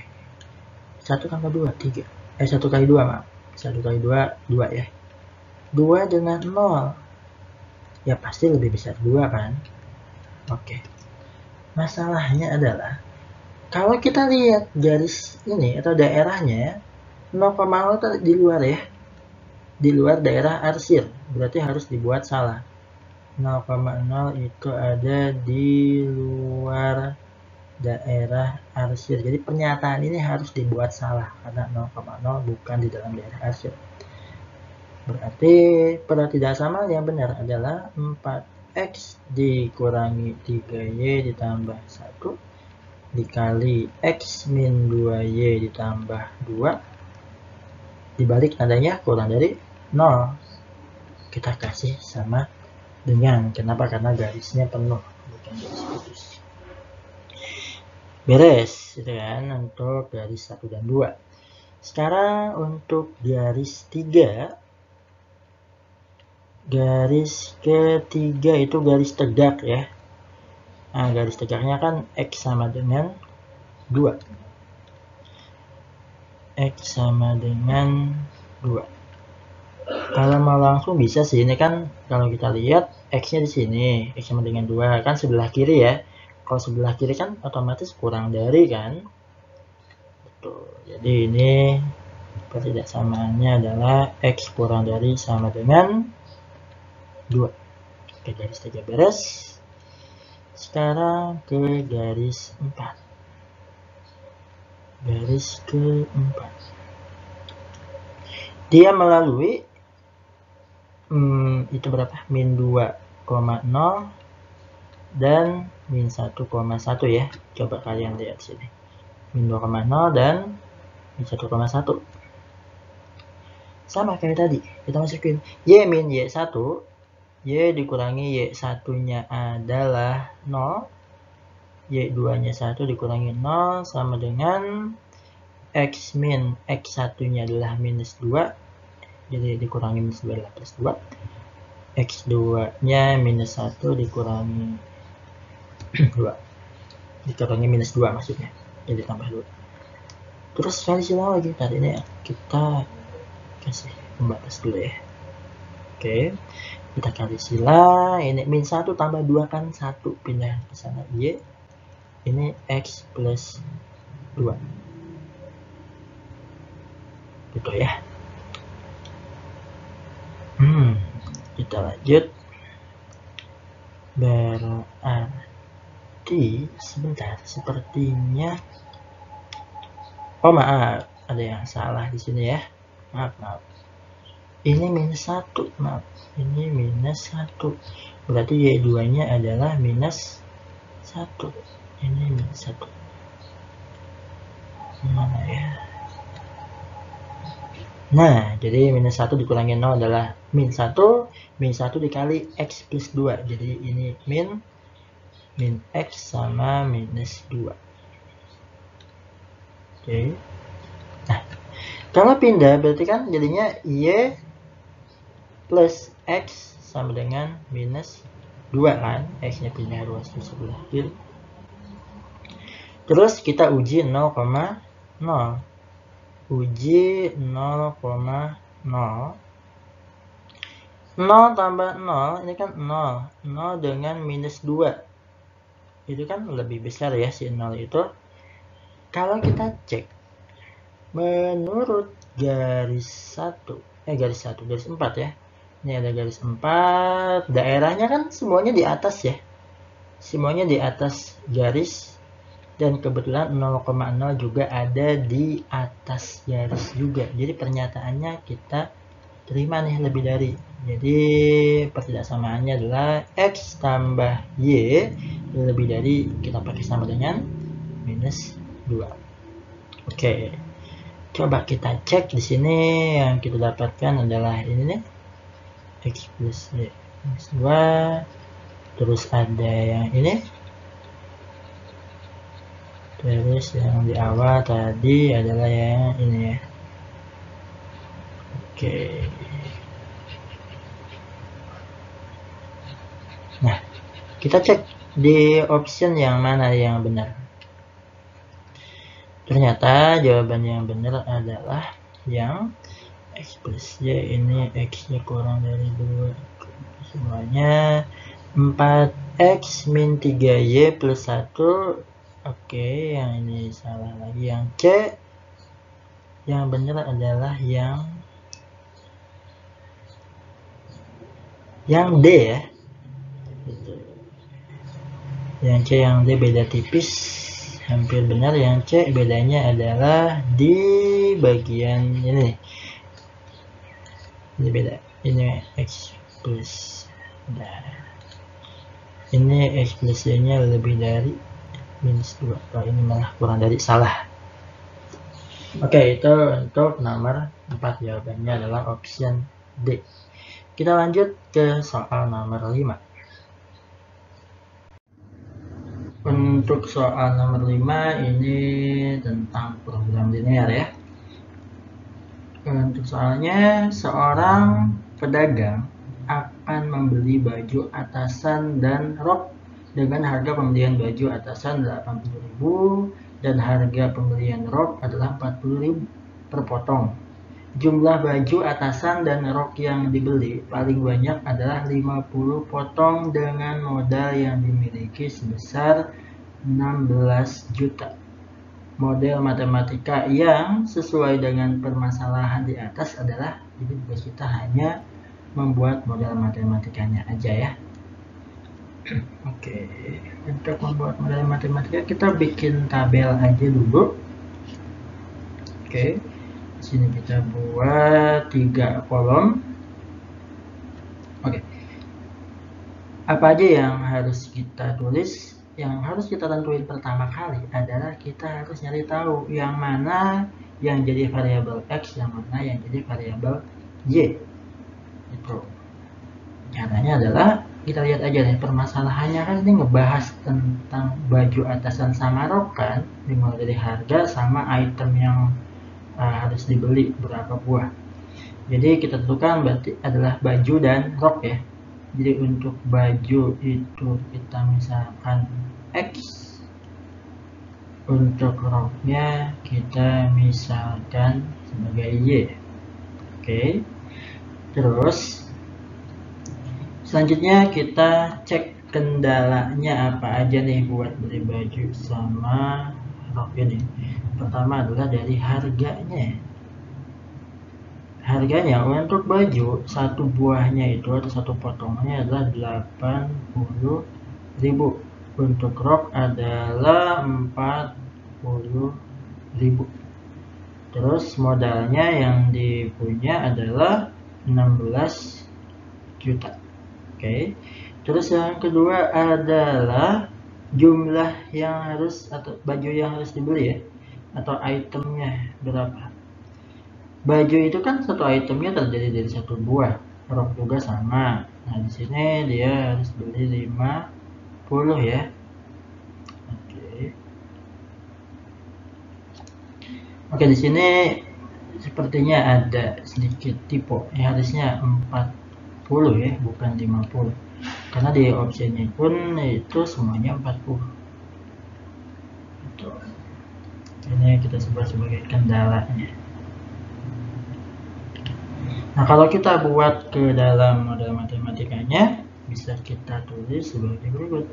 1 tambah 2 3, 1 kali 2 maaf, 1 kali 2 2 ya, 2 dengan 0 ya pasti lebih besar 2 kan. Oke, masalahnya adalah kalau kita lihat garis ini atau daerahnya 0,0 di luar ya, di luar daerah arsir, berarti harus dibuat salah. 0,0 itu ada di luar daerah arsir, jadi pernyataan ini harus dibuat salah karena 0,0 bukan di dalam daerah arsir. Berarti pada tidak sama yang benar adalah 4X dikurangi 3Y ditambah 1 dikali X min 2Y ditambah 2 dibalik tandanya kurang dari 0. Kita kasih sama dengan, kenapa? Karena garisnya penuh, bukan garis putus. Beres itu kan untuk garis 1 dan 2. Sekarang untuk garis 3. Garis ketiga itu garis tegak ya. Nah, garis tegaknya kan X sama dengan 2. X sama dengan 2. Kalau mau langsung bisa sih, ini kan kalau kita lihat X-nya di sini, X sama dengan 2 kan sebelah kiri ya. Kalau sebelah kiri kan otomatis kurang dari kan. Betul. Jadi ini pertidaksamaannya adalah X kurang dari sama dengan 2. Oke, garis 3 beres. Sekarang ke garis 4. Garis keempat. Dia melalui itu berapa? Min 2,0 dan min 1,1 ya. Coba kalian lihat sini. Min 2,0 dan min 1,1. Sama kayak tadi. Kita masukin Y min Y1. Y dikurangi Y1-nya adalah 0. Y2-nya 1 dikurangi 0 sama dengan X min X1-nya adalah minus 2. Jadi dikurangi minus 2 adalah plus 2. X2-nya minus 1 dikurangi 2. Dikurangi minus 2 maksudnya. Jadi tambah 2. Terus kali silang lagi. Tadi ini kita kasih pembatas dulu ya. Oke. Kita kali sila, ini min 1 tambah 2 kan 1, pindah ke sana Y. Ini X plus 2. Gitu ya. Kita lanjut. Berarti sebentar, sepertinya maaf, ada yang salah di sini ya. Maaf. Ini minus 1, maaf. Ini minus 1. Berarti Y2-nya adalah minus 1. Ini minus 1. Mana ya? Nah, jadi minus 1 dikurangi 0 adalah min 1. Min 1 dikali X plus 2. Jadi ini min X sama minus 2. Oke. Nah, Kalau pindah berarti kan jadinya Y plus X sama dengan minus 2 kan. X-nya pindah ruas ke sebelah kiri. Terus kita uji 0,0. Uji 0,0. 0 tambah 0, ini kan 0. 0 dengan minus 2. Itu kan lebih besar ya si 0 itu. Kalau kita cek, menurut garis 4 ya. Ini ada garis 4. Daerahnya kan semuanya di atas ya. Semuanya di atas garis. Dan kebetulan 0,0 juga ada di atas garis juga. Jadi pernyataannya kita terima nih lebih dari. Jadi pertidaksamaannya adalah X tambah Y lebih dari, kita pakai sama dengan minus 2. Oke. Coba kita cek di sini yang kita dapatkan adalah ini nih. X plus Y minus 2. Terus ada yang ini. Terus yang di awal tadi adalah yang ini ya. Oke. Nah, kita cek di option yang mana yang benar. Ternyata jawaban yang benar adalah yang X plus Y. Ini X-nya kurang dari 2. Semuanya 4X min 3Y plus 1. Oke, yang ini salah lagi. Yang C, yang benar adalah yang D ya. Yang C, yang D beda tipis, hampir benar. Yang C bedanya adalah di bagian ini. Ini beda. Ini X plus. Nah, ini X plus Y-nya lebih dari minus 2. Kalau ini malah kurang dari, salah. Oke, itu untuk nomor 4. Jawabannya adalah option D. Kita lanjut ke soal nomor 5. Untuk soal nomor 5 ini tentang program linear ya. Untuk soalnya, seorang pedagang akan membeli baju atasan dan rok dengan harga pembelian baju atasan 80.000 dan harga pembelian rok adalah 40.000 per potong. Jumlah baju atasan dan rok yang dibeli paling banyak adalah 50 potong dengan modal yang dimiliki sebesar 16 juta. Model matematika yang sesuai dengan permasalahan di atas adalah, jadi kita hanya membuat model matematikanya aja ya. Oke, untuk membuat model matematika kita bikin tabel aja dulu. Oke, sini kita buat 3 kolom. Oke, apa aja yang harus kita tulis? Yang harus kita tentuin pertama kali adalah kita harus nyari tahu yang mana yang jadi variabel X, yang mana yang jadi variabel Y. Itu caranya adalah kita lihat aja nih, permasalahannya kan ini ngebahas tentang baju atasan sama rok kan, dimulai dari harga sama item yang harus dibeli berapa buah. Jadi kita tentukan berarti adalah baju dan rok ya. Jadi untuk baju itu kita misalkan X, untuk roknya kita misalkan sebagai Y. Oke. Terus selanjutnya kita cek kendalanya apa aja nih buat beli baju sama rok ini. Pertama adalah dari harganya. Harganya untuk baju satu buahnya itu atau satu potongnya adalah 80.000. Untuk rok adalah 40.000. Terus modalnya yang dipunya adalah 16 juta. Oke. Terus yang kedua adalah jumlah yang harus, atau baju yang harus dibeli ya, atau itemnya berapa. Baju itu kan satu itemnya terdiri dari satu buah, rok juga sama. Nah di sini dia harus beli 50 ya. Oke, di sini sepertinya ada sedikit typo, harusnya 40 ya, bukan 50, karena di optionnya pun itu semuanya 40. Ini kita sebut sebagai kendalanya. Nah, kalau kita buat ke dalam model matematikanya, bisa kita tulis sebagai berikut.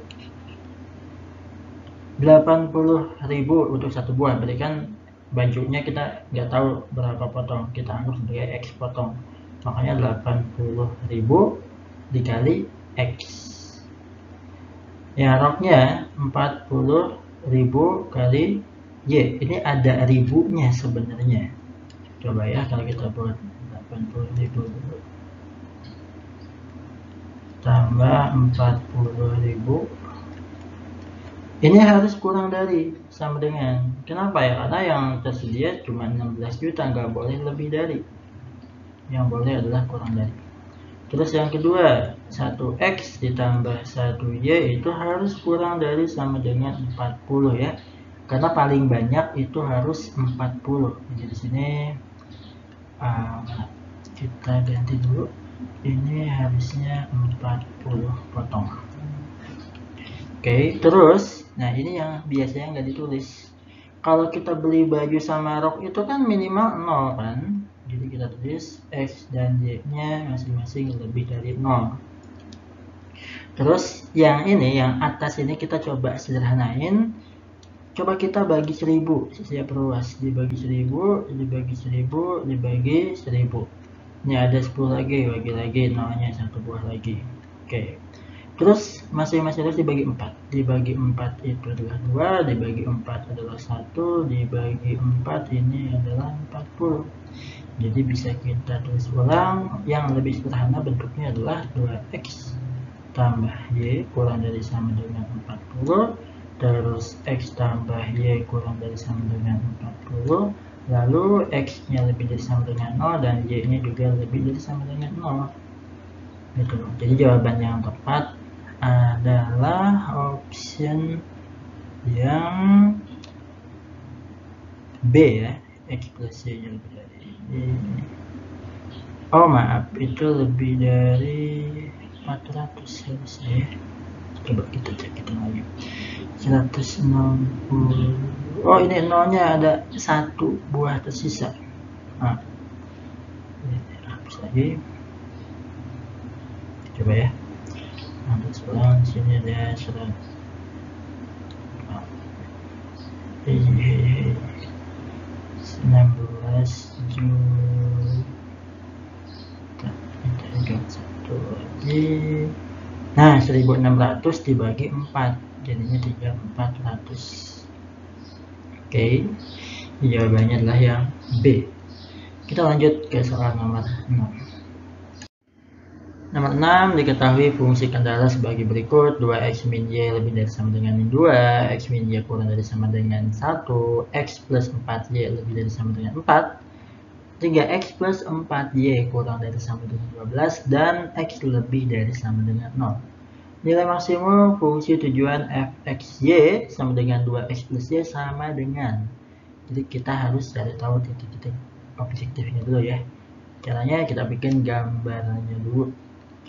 80.000 untuk satu buah, berarti kan bajunya kita nggak tahu berapa potong, kita anggap sebagai X potong. Makanya 80.000 dikali X. Ya, roknya 40.000 kali Y. Ini ada ribunya sebenarnya. Coba ya, kalau kita buat 80.000 dulu tambah 40.000, ini harus kurang dari, sama dengan, kenapa ya? Karena yang tersedia cuma 16 juta, nggak boleh lebih dari, yang boleh adalah kurang dari. Terus yang kedua, 1x ditambah 1y itu harus kurang dari sama dengan 40 ya, karena paling banyak itu harus 40. Jadi di sini kita ganti dulu, ini harusnya 40 potong. Oke, terus nah ini yang biasanya nggak ditulis. Kalau kita beli baju sama rok itu kan minimal 0 kan, jadi kita tulis X dan Y nya masing-masing lebih dari 0. Terus yang ini, yang atas ini kita coba sederhanain. Coba kita bagi 1000, saya perluas, dibagi 1000, dibagi 1000, dibagi 1000. Ini ada 10 lagi, bagi lagi 0-nya satu buah lagi. Oke. Terus masing-masing harus dibagi 4. Dibagi 4 itu adalah 2, dibagi 4 adalah 1, dibagi 4 ini adalah 40. Jadi bisa kita tulis ulang, yang lebih sederhana bentuknya adalah 2x tambah y kurang dari sama dengan 40. Terus x tambah y kurang dari sama dengan 40, lalu x nya lebih dari sama dengan 0 dan y nya juga lebih dari sama dengan 0 gitu. Jadi jawaban yang tepat adalah option yang B ya, x plus y nya lebih dari ini. Oh maaf, itu lebih dari 400 harusnya ya. Coba kita cek itu lagi. 160. Oh ini 0-nya ada satu buah tersisa. Nah, ini hapus lagi. Coba ya. Nanti sekarang sini ada 100. Oh. 16 juta. Kita ingat satu lagi. Nah, 1600 dibagi 4. Jadinya 3400. Oke, jawabannya adalah yang B. Kita lanjut ke soal nomor 6. Nomor 6, diketahui fungsi kendala sebagai berikut. 2x min y lebih dari sama dengan min 2, x min y kurang dari sama dengan 1, x plus 4y lebih dari sama dengan 4, 3x plus 4y kurang dari sama dengan 12, dan x lebih dari sama dengan 0. Nilai maksimum fungsi tujuan fxy sama dengan 2x plus y sama dengan. Jadi kita harus cari tahu titik-titik objektifnya dulu ya. Caranya kita bikin gambarnya dulu.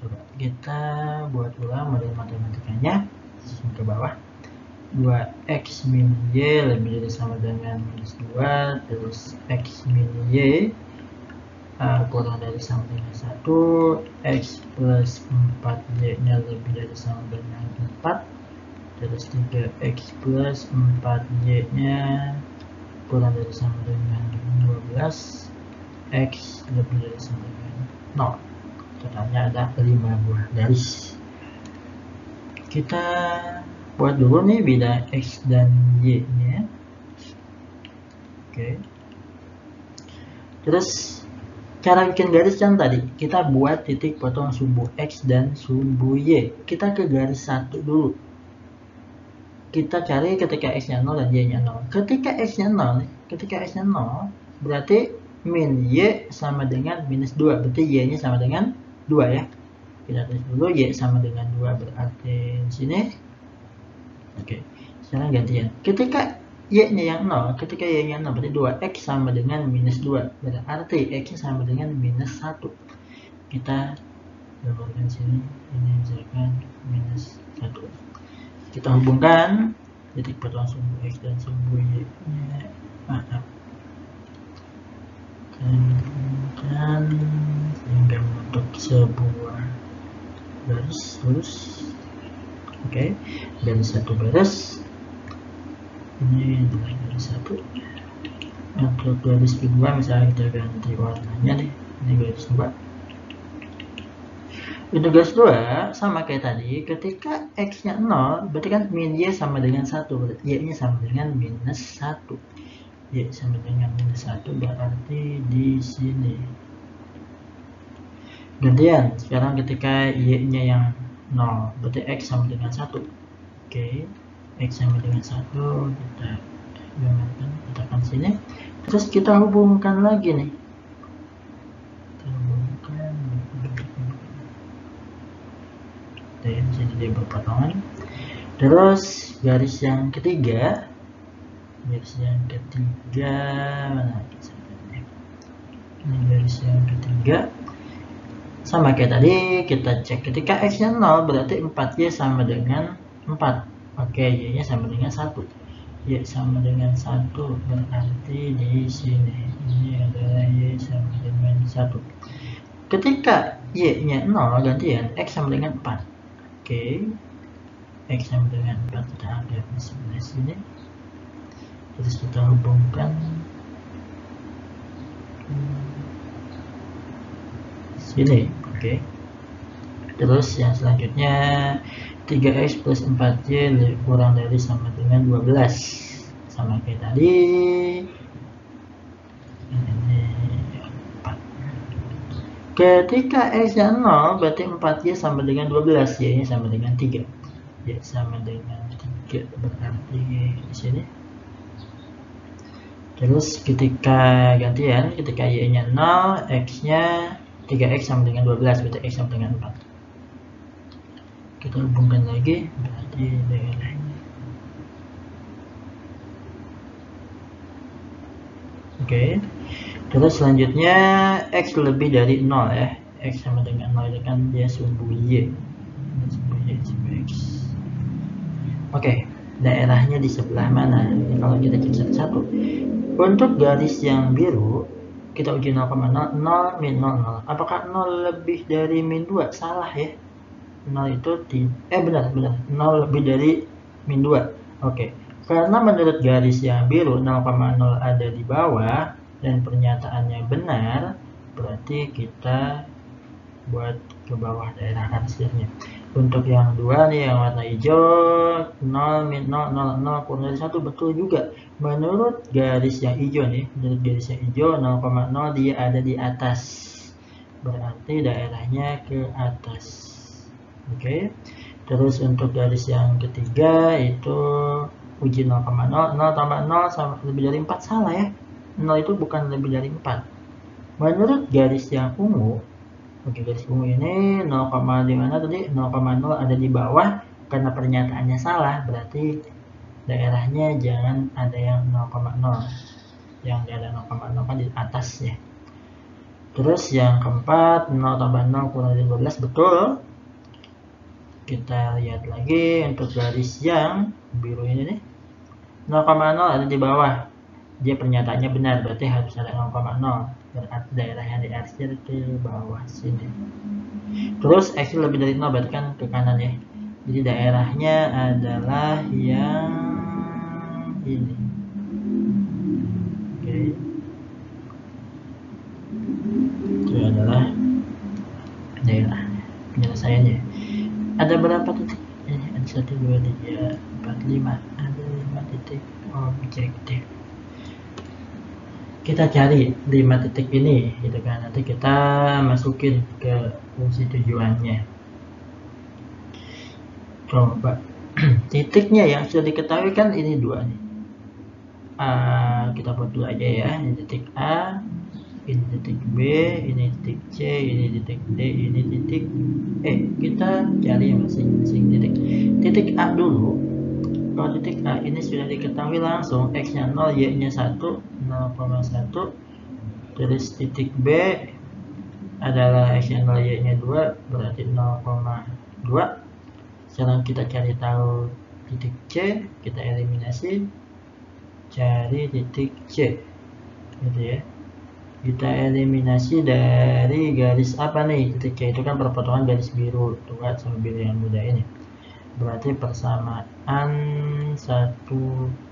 Coba kita buat ulang model matematikanya. Susun ke bawah. 2x min y lebih dari sama dengan minus 2. Terus x min y kurang dari sama dengan 1, x plus 4y nya lebih dari sama dengan 4, terus 3x plus 4y nya kurang dari sama dengan 12, x lebih dari sama dengan 0. Totalnya ada 5 buah garis. Kita buat dulu nih beda x dan y nya. Oke. Terus cara bikin garis yang tadi, kita buat titik potong sumbu X dan sumbu Y. Kita ke garis 1 dulu. Kita cari ketika X-nya 0 dan Y-nya 0. Ketika X-nya 0, berarti min Y sama dengan minus 2. Berarti Y-nya sama dengan 2 ya. Kita tulis dulu Y sama dengan 2 berarti di sini. Oke, sekarang gantian. Ketika Y-nya yang 0, ketika Y-nya 0 berarti 2X sama dengan minus 2. Berarti X-nya sama dengan minus 1. Kita gambarkan sini, ini misalkan minus 1. Kita hubungkan titik pertemuan sumbu X dan sumbu Y-nya. Dan sehingga membentuk sebuah garis lurus. Oke, garis satu garis. Ini adalah garis satu. Untuk garis kedua misalnya kita ganti warnanya deh, ini garis 2. Untuk garis 2 sama kayak tadi, ketika X nya 0 berarti kan min Y sama dengan 1, berarti Y nya sama dengan minus 1. Y sama dengan minus 1 berarti di sini. Gantian, sekarang ketika Y nya yang 0 berarti X sama dengan 1. Oke, X sama dengan 1 kita gambarkan, letakkan sini. Terus kita hubungkan lagi nih, kita hubungkan dan jadi dia berpotongan. Terus garis yang ketiga, mana ini garis yang ketiga sama kayak tadi, kita cek ketika X nya 0 berarti 4Y sama dengan 4. Oke, Y nya sama dengan 1. Y sama dengan 1 berarti di sini ini adalah Y sama dengan 1. Ketika Y nya 0 gantian X sama dengan 4. Oke, X sama dengan 4 kita anggap di sebelah sini. Terus kita hubungkan sini. Oke. Terus yang selanjutnya 3X plus 4Y kurang dari sama dengan 12. Sama kayak tadi. Ini 4. Ketika X nya 0 berarti 4Y sama dengan 12, Y nya sama dengan 3. Y sama dengan 3 berarti di sini. Terus ketika gantian, ketika Y nya 0, X nya 3X sama dengan 12, berarti X sama dengan 4. Kita hubungkan lagi, berarti daerahnya. Oke. Terus selanjutnya X lebih dari 0 ya. X sama dengan 0 itu kan dia sumbu Y. Sumbu Y, sumbu X. Oke, daerahnya di sebelah mana? Ini kalau kita cek satu-satu. Untuk garis yang biru, kita uji 0,0, 0, min 0, 0. Apakah 0 lebih dari min 2? Salah ya. 0 itu benar. 0 lebih dari min 2. Oke. Karena menurut garis yang biru 0,0 ada di bawah dan pernyataannya benar, berarti kita buat ke bawah daerah hasilnya. Untuk yang dua nih, yang warna hijau, 0, min 0, 0, 0, kurang dari 1, betul juga. Menurut garis yang hijau nih, menurut garis yang hijau 0,0 dia ada di atas. Berarti daerahnya ke atas. Oke. Terus untuk garis yang ketiga itu uji 0,0, 0 tambah 0 sama lebih dari 4, salah ya. 0 itu bukan lebih dari 4. Menurut garis yang ungu, oke, garis ungu ini 0, di mana tadi 0,0 ada di bawah, karena pernyataannya salah, berarti daerahnya jangan ada yang 0,0. Yang ada 0,0 kan di atas ya. Terus yang keempat 0 tambah 0 kurang dari 12, betul. Kita lihat lagi untuk garis yang biru ini nih, 0,0 ada di bawah, dia pernyataannya benar, berarti harus ada 0,0. Berarti daerah yang diarsir ke bawah sini. Terus X lebih dari 0 berarti kan ke kanan ya. Jadi daerahnya adalah yang ini. Oke. Itu adalah daerah penyelesaiannya. Ada berapa titik? Ini ada 1, 2, 3, 4, 5. Ada 5 titik objektif. Kita cari 5 titik ini gitu kan, nanti kita masukin ke fungsi tujuannya. Coba titiknya yang sudah diketahui kan ini 2 nih. Kita buat dulu aja ya, ini titik A, ini titik B, ini titik C, ini titik D, ini titik E. Kita cari masing-masing titik. Titik A dulu Kalau titik A ini sudah diketahui langsung, X-nya 0, Y-nya 1, 0,1. Terus titik B adalah X-nya 0, Y-nya 2, berarti 0,2. Sekarang kita cari tahu titik C, kita eliminasi, cari titik C, gitu ya. Kita eliminasi dari garis apa nih? Titik C itu kan perpotongan garis biru tua sama biru yang muda ini. Berarti persamaan 1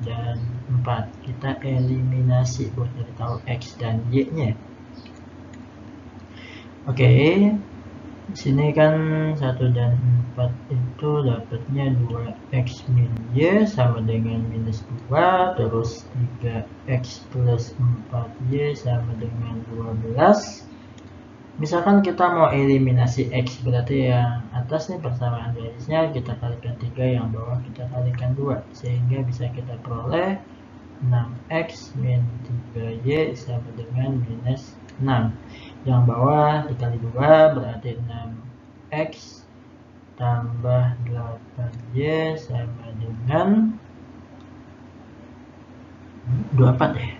dan 4. Kita eliminasi buat cari tahu X dan Y-nya. Oke. Sini kan 1 dan 4 itu dapatnya 2x min y sama dengan minus 2, terus 3x plus 4y sama dengan 12. Misalkan kita mau eliminasi x, berarti yang atas nih persamaan garisnya kita kalikan 3, yang bawah kita kalikan 2, sehingga bisa kita peroleh 6x min 3y sama dengan minus 6. Yang bawah dikali 2 berarti 6x tambah 8y sama dengan 24 ya.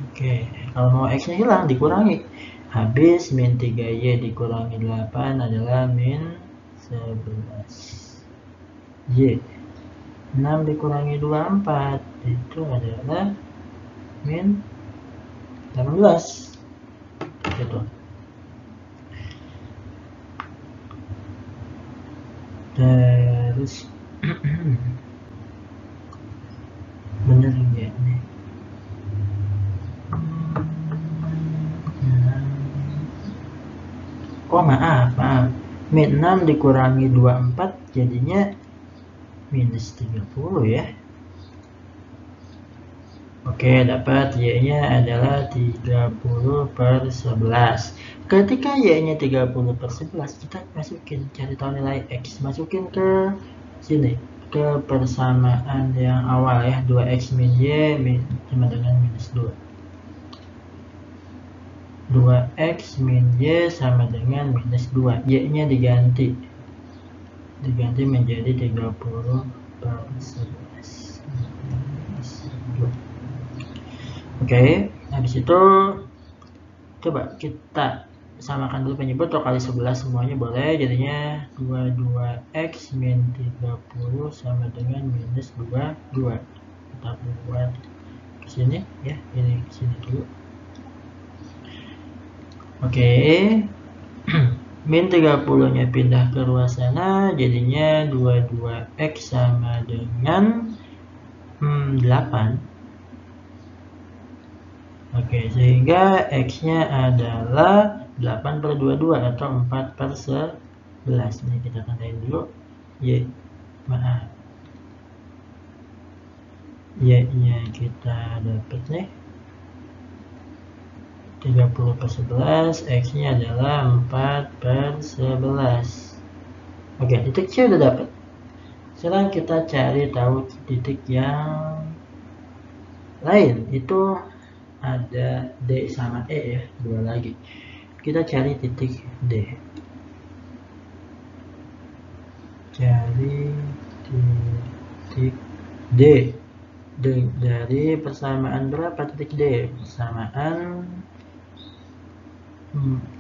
Oke, kalau mau x-nya hilang dikurangi. Habis min 3y dikurangi 8 adalah min 11y. 6 dikurangi 24 itu adalah min 18. Gitu. Terus bener ya nih. Oh maaf, min 6 dikurangi 24 jadinya minus 30 ya. Oke, dapat y-nya adalah 30/11. Ketika y-nya 30/11, kita masukin, cari tahu nilai x, masukin ke sini, ke persamaan yang awal ya, 2x min y sama dengan minus 2. 2x min y sama dengan minus 2. Y-nya diganti menjadi 30/11. Oke, habis itu coba kita samakan dulu penyebut, atau kali 11 semuanya boleh, jadinya 22x min 30 sama dengan minus 22. Kita buat ke sini ya, ini ke sini dulu. Oke. Min 30 nya pindah ke ruas sana, jadinya 22x sama dengan 8. Oke, sehingga x-nya adalah 8/22 atau 4/11. Ini kita tandain dulu. Y-nya kita dapat nih 30/11, x-nya adalah 4/11. Oke, titik C udah dapat. Sekarang kita cari tahu titik yang lain, itu ada D sama E ya, 2 lagi. Kita cari titik D. Cari titik D. Dari persamaan berapa titik D? Persamaan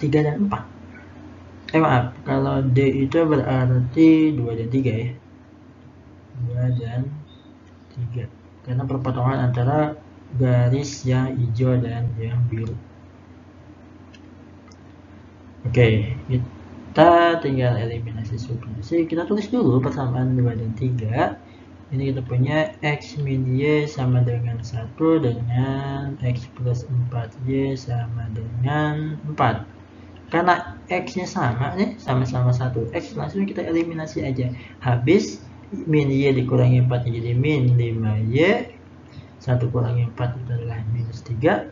3 dan 4. Maaf, kalau D itu berarti 2 dan 3 ya. 2 dan 3. Karena perpotongan antara garis yang hijau dan yang biru. Oke, kita tinggal eliminasi substitusi. Kita tulis dulu persamaan 2 dan 3. Ini kita punya x min y sama dengan 1 dengan x plus 4y sama dengan 4. Karena x-nya sama nih, sama-sama 1x, langsung kita eliminasi aja. Habis min y dikurangi 4 jadi min 5y. 1 kurangi 4 itu adalah minus 3,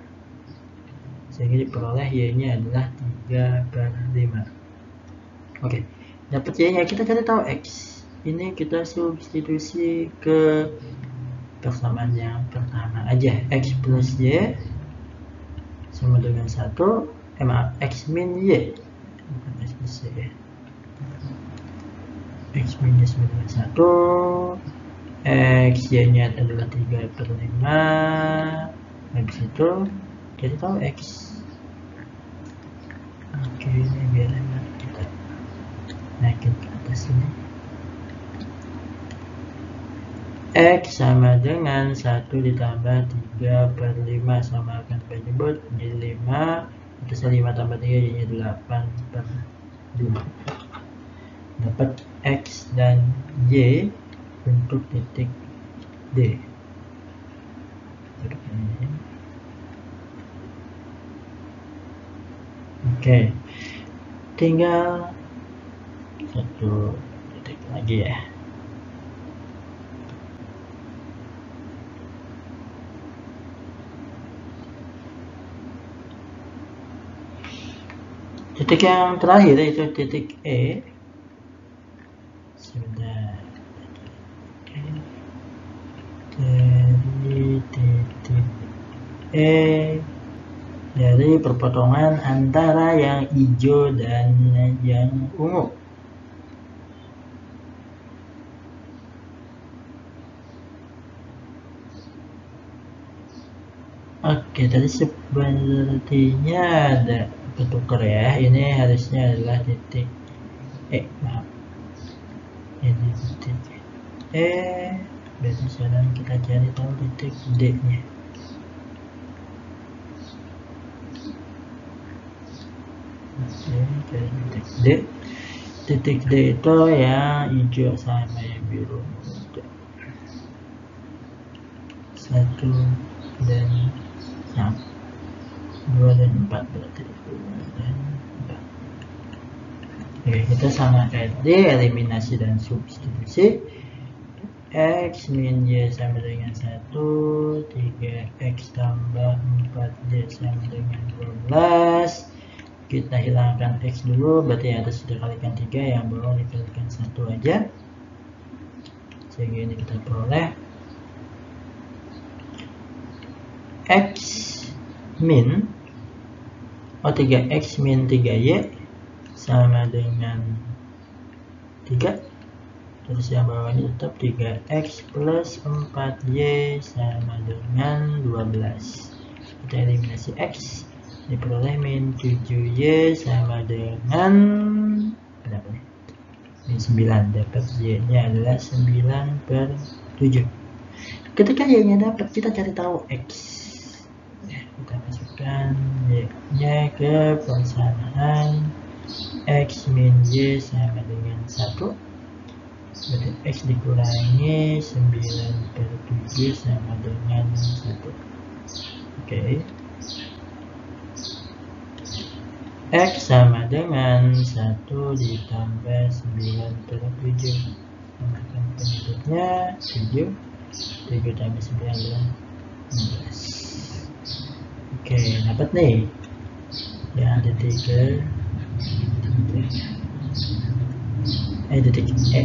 sehingga diperoleh y-nya adalah 3/5. Oke, dapat y-nya, kita cari tahu x. Ini kita substitusi ke persamaan yang pertama aja, x plus y sama dengan 1, x min y, bukan x plus y ya. X min y sama dengan 1, X, Y-nya adalah 3/5. Habis itu jadi tahu X. Oke, ini biar enak kita naikin ke atas ini. X sama dengan 1 ditambah 3/5 sama akan penyebut jadi 5. Itu 5 tambah 3 jadi 8/5. Dapat X dan Y untuk titik D. Oke, tinggal satu titik lagi ya. Titik yang terakhir itu titik E. Sudah. Dari titik E, dari perpotongan antara yang hijau dan yang ungu. Oke, tadi sepertinya ada ketukar ya. Ini harusnya adalah titik E. Maaf. Ini titik E. Berarti sekarang kita cari tahu titik D-nya. Oke, cari titik D. Titik D itu yang hijau sama yang biru. 1 dan 6, 2 dan 4 berarti 2 dan 4. Oke, kita sama kayak tadi, eliminasi dan substitusi. X min Y sama dengan 1, 3X tambah 4Y sama dengan 12. Kita hilangkan X dulu, berarti yang atas sudah kalikan 3, yang bawah dikalikan 1 aja. Sehingga ini kita peroleh X min 3X min 3Y sama dengan 3. Terus yang bawah ini tetap 3X plus 4Y sama dengan 12. Kita eliminasi X, diperoleh min 7Y sama dengan berapa nih? Min 9. Dapat Y-nya adalah 9/7. Ketika Y-nya dapat, kita cari tahu X. Kita masukkan Y-nya ke persamaan X min Y sama dengan 1. Berarti X dikurangi 9/7 sama dengan 1. Oke. X sama dengan 1 ditambah 9/7. Samakan penyebutnya 7. 7 tambah 9 adalah 16. Oke, dapat nih. Yang ada 3 titik E.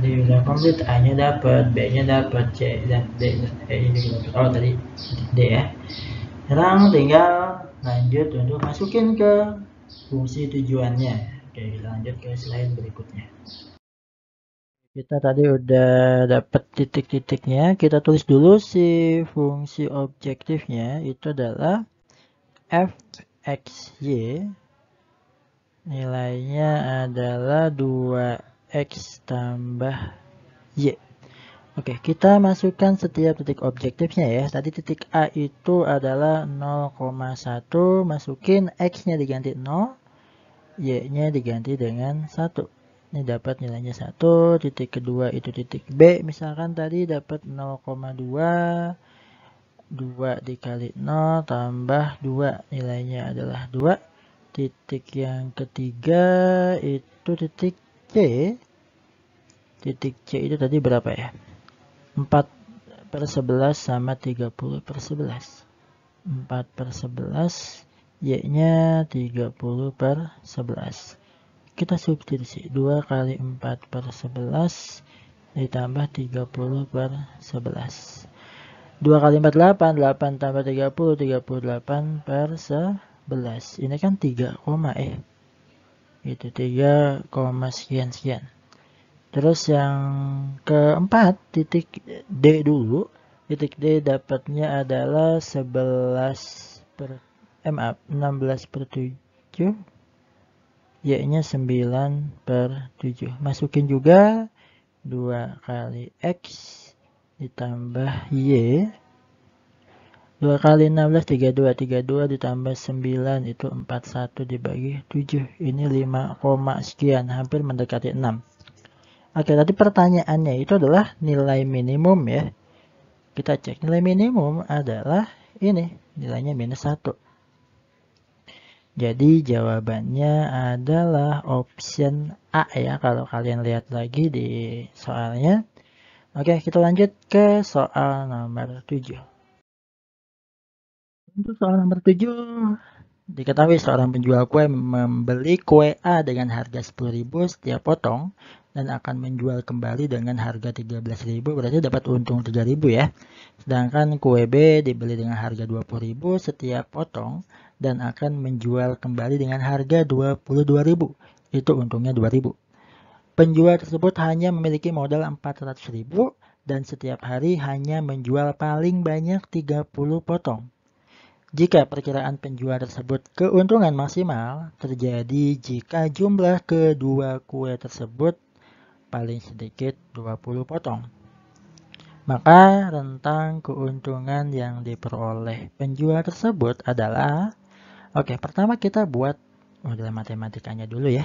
Jadi udah komplit, A-nya dapat, B-nya dapat, C dan D dan E juga dapat. Oh, tadi titik D ya. Sekarang tinggal lanjut untuk masukin ke fungsi tujuannya. Oke, kita lanjut ke slide berikutnya. Kita tadi udah dapat titik-titiknya. Kita tulis dulu si fungsi objektifnya. Itu adalah fxy. Nilainya adalah 2x tambah y. Oke, kita masukkan setiap titik objektifnya ya. Tadi titik A itu adalah 0,1. Masukin x-nya diganti 0. Y-nya diganti dengan 1. Ini dapat nilainya 1. Titik kedua itu titik B. Misalkan tadi dapat 0,2. 2 dikali 0 tambah 2. Nilainya adalah 2. Titik yang ketiga itu titik C. Titik C itu tadi berapa ya? 4/11 sama 30/11. 4/11. Y-nya 30/11. Kita substitusi. 2 kali 4/11 ditambah 30/11. 2 kali 4 8. 8 tambah 30. 38/11. Ini kan 3, itu 3, sekian. Terus yang keempat, titik D dulu. Titik D dapatnya adalah 16/7. Y-nya 9/7. Masukin juga 2 kali X ditambah Y. 2 kali 16, 32. 32 ditambah 9 itu 41 dibagi 7. Ini 5, sekian, hampir mendekati 6. Oke, tadi pertanyaannya itu adalah nilai minimum ya. Kita cek nilai minimum adalah ini, nilainya -1. Jadi jawabannya adalah option A ya, kalau kalian lihat lagi di soalnya. Oke, kita lanjut ke soal nomor 7. Untuk soal nomor 7, diketahui seorang penjual kue membeli kue A dengan harga 10.000 setiap potong dan akan menjual kembali dengan harga 13.000, berarti dapat untung 3.000 ya. Sedangkan kue B dibeli dengan harga 20.000 setiap potong dan akan menjual kembali dengan harga 22.000. Itu untungnya 2.000. Penjual tersebut hanya memiliki modal 400.000 dan setiap hari hanya menjual paling banyak 30 potong. Jika perkiraan penjual tersebut keuntungan maksimal terjadi jika jumlah kedua kue tersebut paling sedikit 20 potong. Maka rentang keuntungan yang diperoleh penjual tersebut adalah, oke, pertama kita buat model matematikanya dulu ya.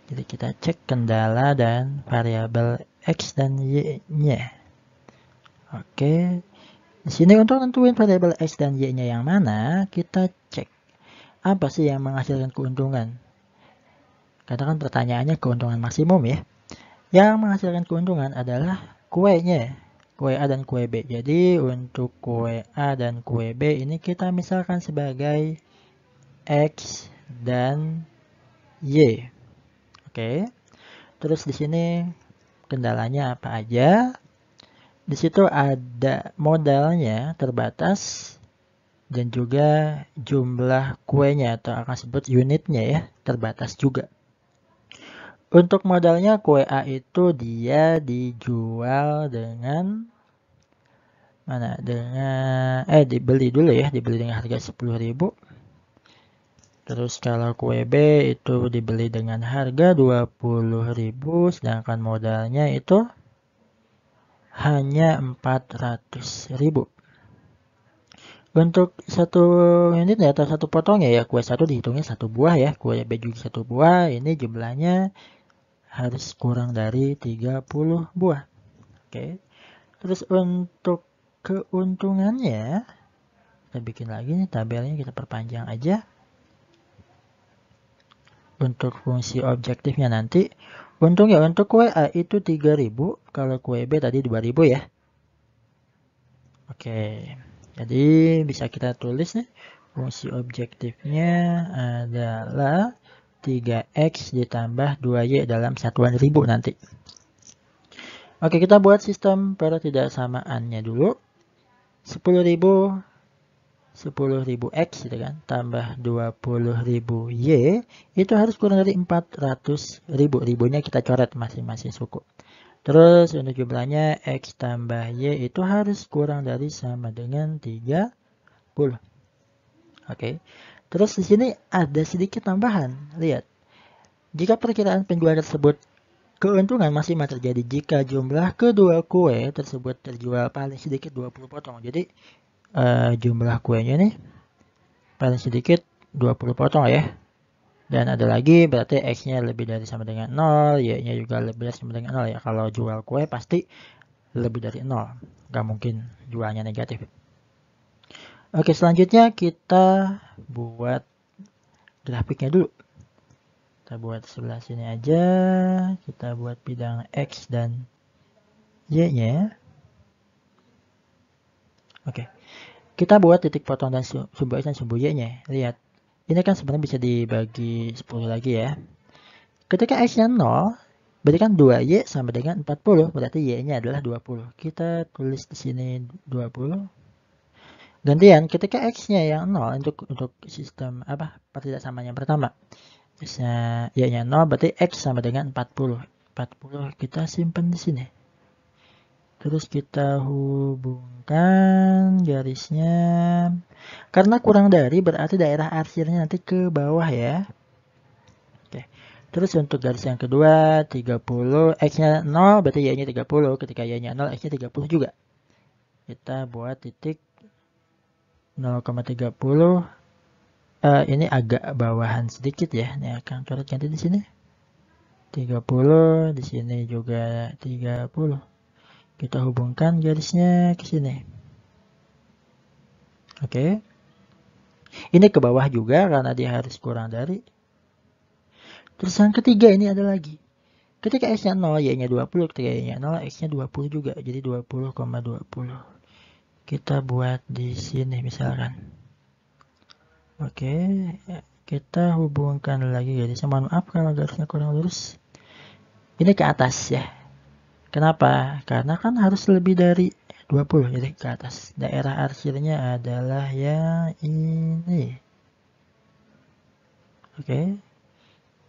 Jadi kita cek kendala dan variabel X dan Y-nya. Oke. Di sini untuk nentuin variabel X dan Y-nya yang mana, kita cek apa sih yang menghasilkan keuntungan. Katakan pertanyaannya keuntungan maksimum ya. Yang menghasilkan keuntungan adalah kuenya, kue A dan kue B. Jadi untuk kue A dan kue B ini kita misalkan sebagai X dan Y. Oke. Terus di sini kendalanya apa aja? Di situ ada modalnya terbatas dan juga jumlah kuenya atau akan sebut unitnya ya terbatas juga. Untuk modalnya kue A itu dia dijual dengan mana? Dengan dibeli dulu ya, dibeli dengan harga 10.000. Terus kalau kue B itu dibeli dengan harga 20.000, sedangkan modalnya itu hanya 400.000. Untuk satu unit ya atau satu potong ya kue satu dihitungnya satu buah ya, kue B juga satu buah, ini jumlahnya harus kurang dari 30 buah. Oke. Terus untuk keuntungannya, kita bikin lagi nih tabelnya, kita perpanjang aja. Untuk fungsi objektifnya nanti, untungnya untuk kue A itu 3.000, kalau kue B tadi 2.000 ya. Oke. Jadi bisa kita tulis nih, fungsi objektifnya adalah 3x ditambah 2y dalam satuan ribu nanti. Oke, kita buat sistem pertidaksamaannya dulu. 10.000 10.000x gitu kan, tambah 20.000y, itu harus kurang dari 400.000. Ribunya kita coret masing-masing suku. Terus untuk jumlahnya X tambah Y itu harus kurang dari sama dengan 30. Oke. Terus di sini ada sedikit tambahan. Lihat. Jika perkiraan penjual tersebut keuntungan maksimal terjadi jika jumlah kedua kue tersebut terjual paling sedikit 20 potong. Jadi jumlah kuenya nih paling sedikit 20 potong ya. Dan ada lagi berarti X-nya lebih dari sama dengan 0, Y-nya juga lebih dari sama dengan 0 ya. Kalau jual kue pasti lebih dari 0. Gak mungkin jualnya negatif. Oke, selanjutnya kita buat grafiknya dulu. Kita buat sebelah sini aja. Kita buat bidang X dan Y-nya. Oke. Kita buat titik potong dan sumbu X dan sumbu Y-nya. Lihat. Ini kan sebenarnya bisa dibagi 10 lagi ya. Ketika X-nya 0, berarti kan 2Y sama dengan 40. Berarti Y-nya adalah 20. Kita tulis di sini 20. Gantian, ketika X-nya yang 0 untuk sistem pertidaksamaan yang pertama. Y-nya 0 berarti X sama dengan 40. 40 kita simpan di sini. Terus kita hubungkan garisnya. Karena kurang dari berarti daerah arsirnya nanti ke bawah ya. Oke. Terus untuk garis yang kedua 30, X-nya 0 berarti Y-nya 30. Ketika Y-nya 0, X-nya 30 juga. Kita buat titik 0,30. Ini agak bawahan sedikit ya. Ini akan coret ganti di sini. 30, di sini juga 30. Kita hubungkan garisnya ke sini. Oke. Ini ke bawah juga karena dia harus kurang dari. Terus yang ketiga ini ada lagi. Ketika X-nya 0, Y-nya 20. Ketika Y-nya 0, X-nya 20 juga. Jadi 20,20. Kita buat di sini misalkan. Oke, kita hubungkan lagi garisnya. Mohon maaf kalau garisnya kurang lurus. Ini ke atas ya. Kenapa? Karena kan harus lebih dari 20, jadi ke atas. Daerah arsirnya adalah yang ini. Oke.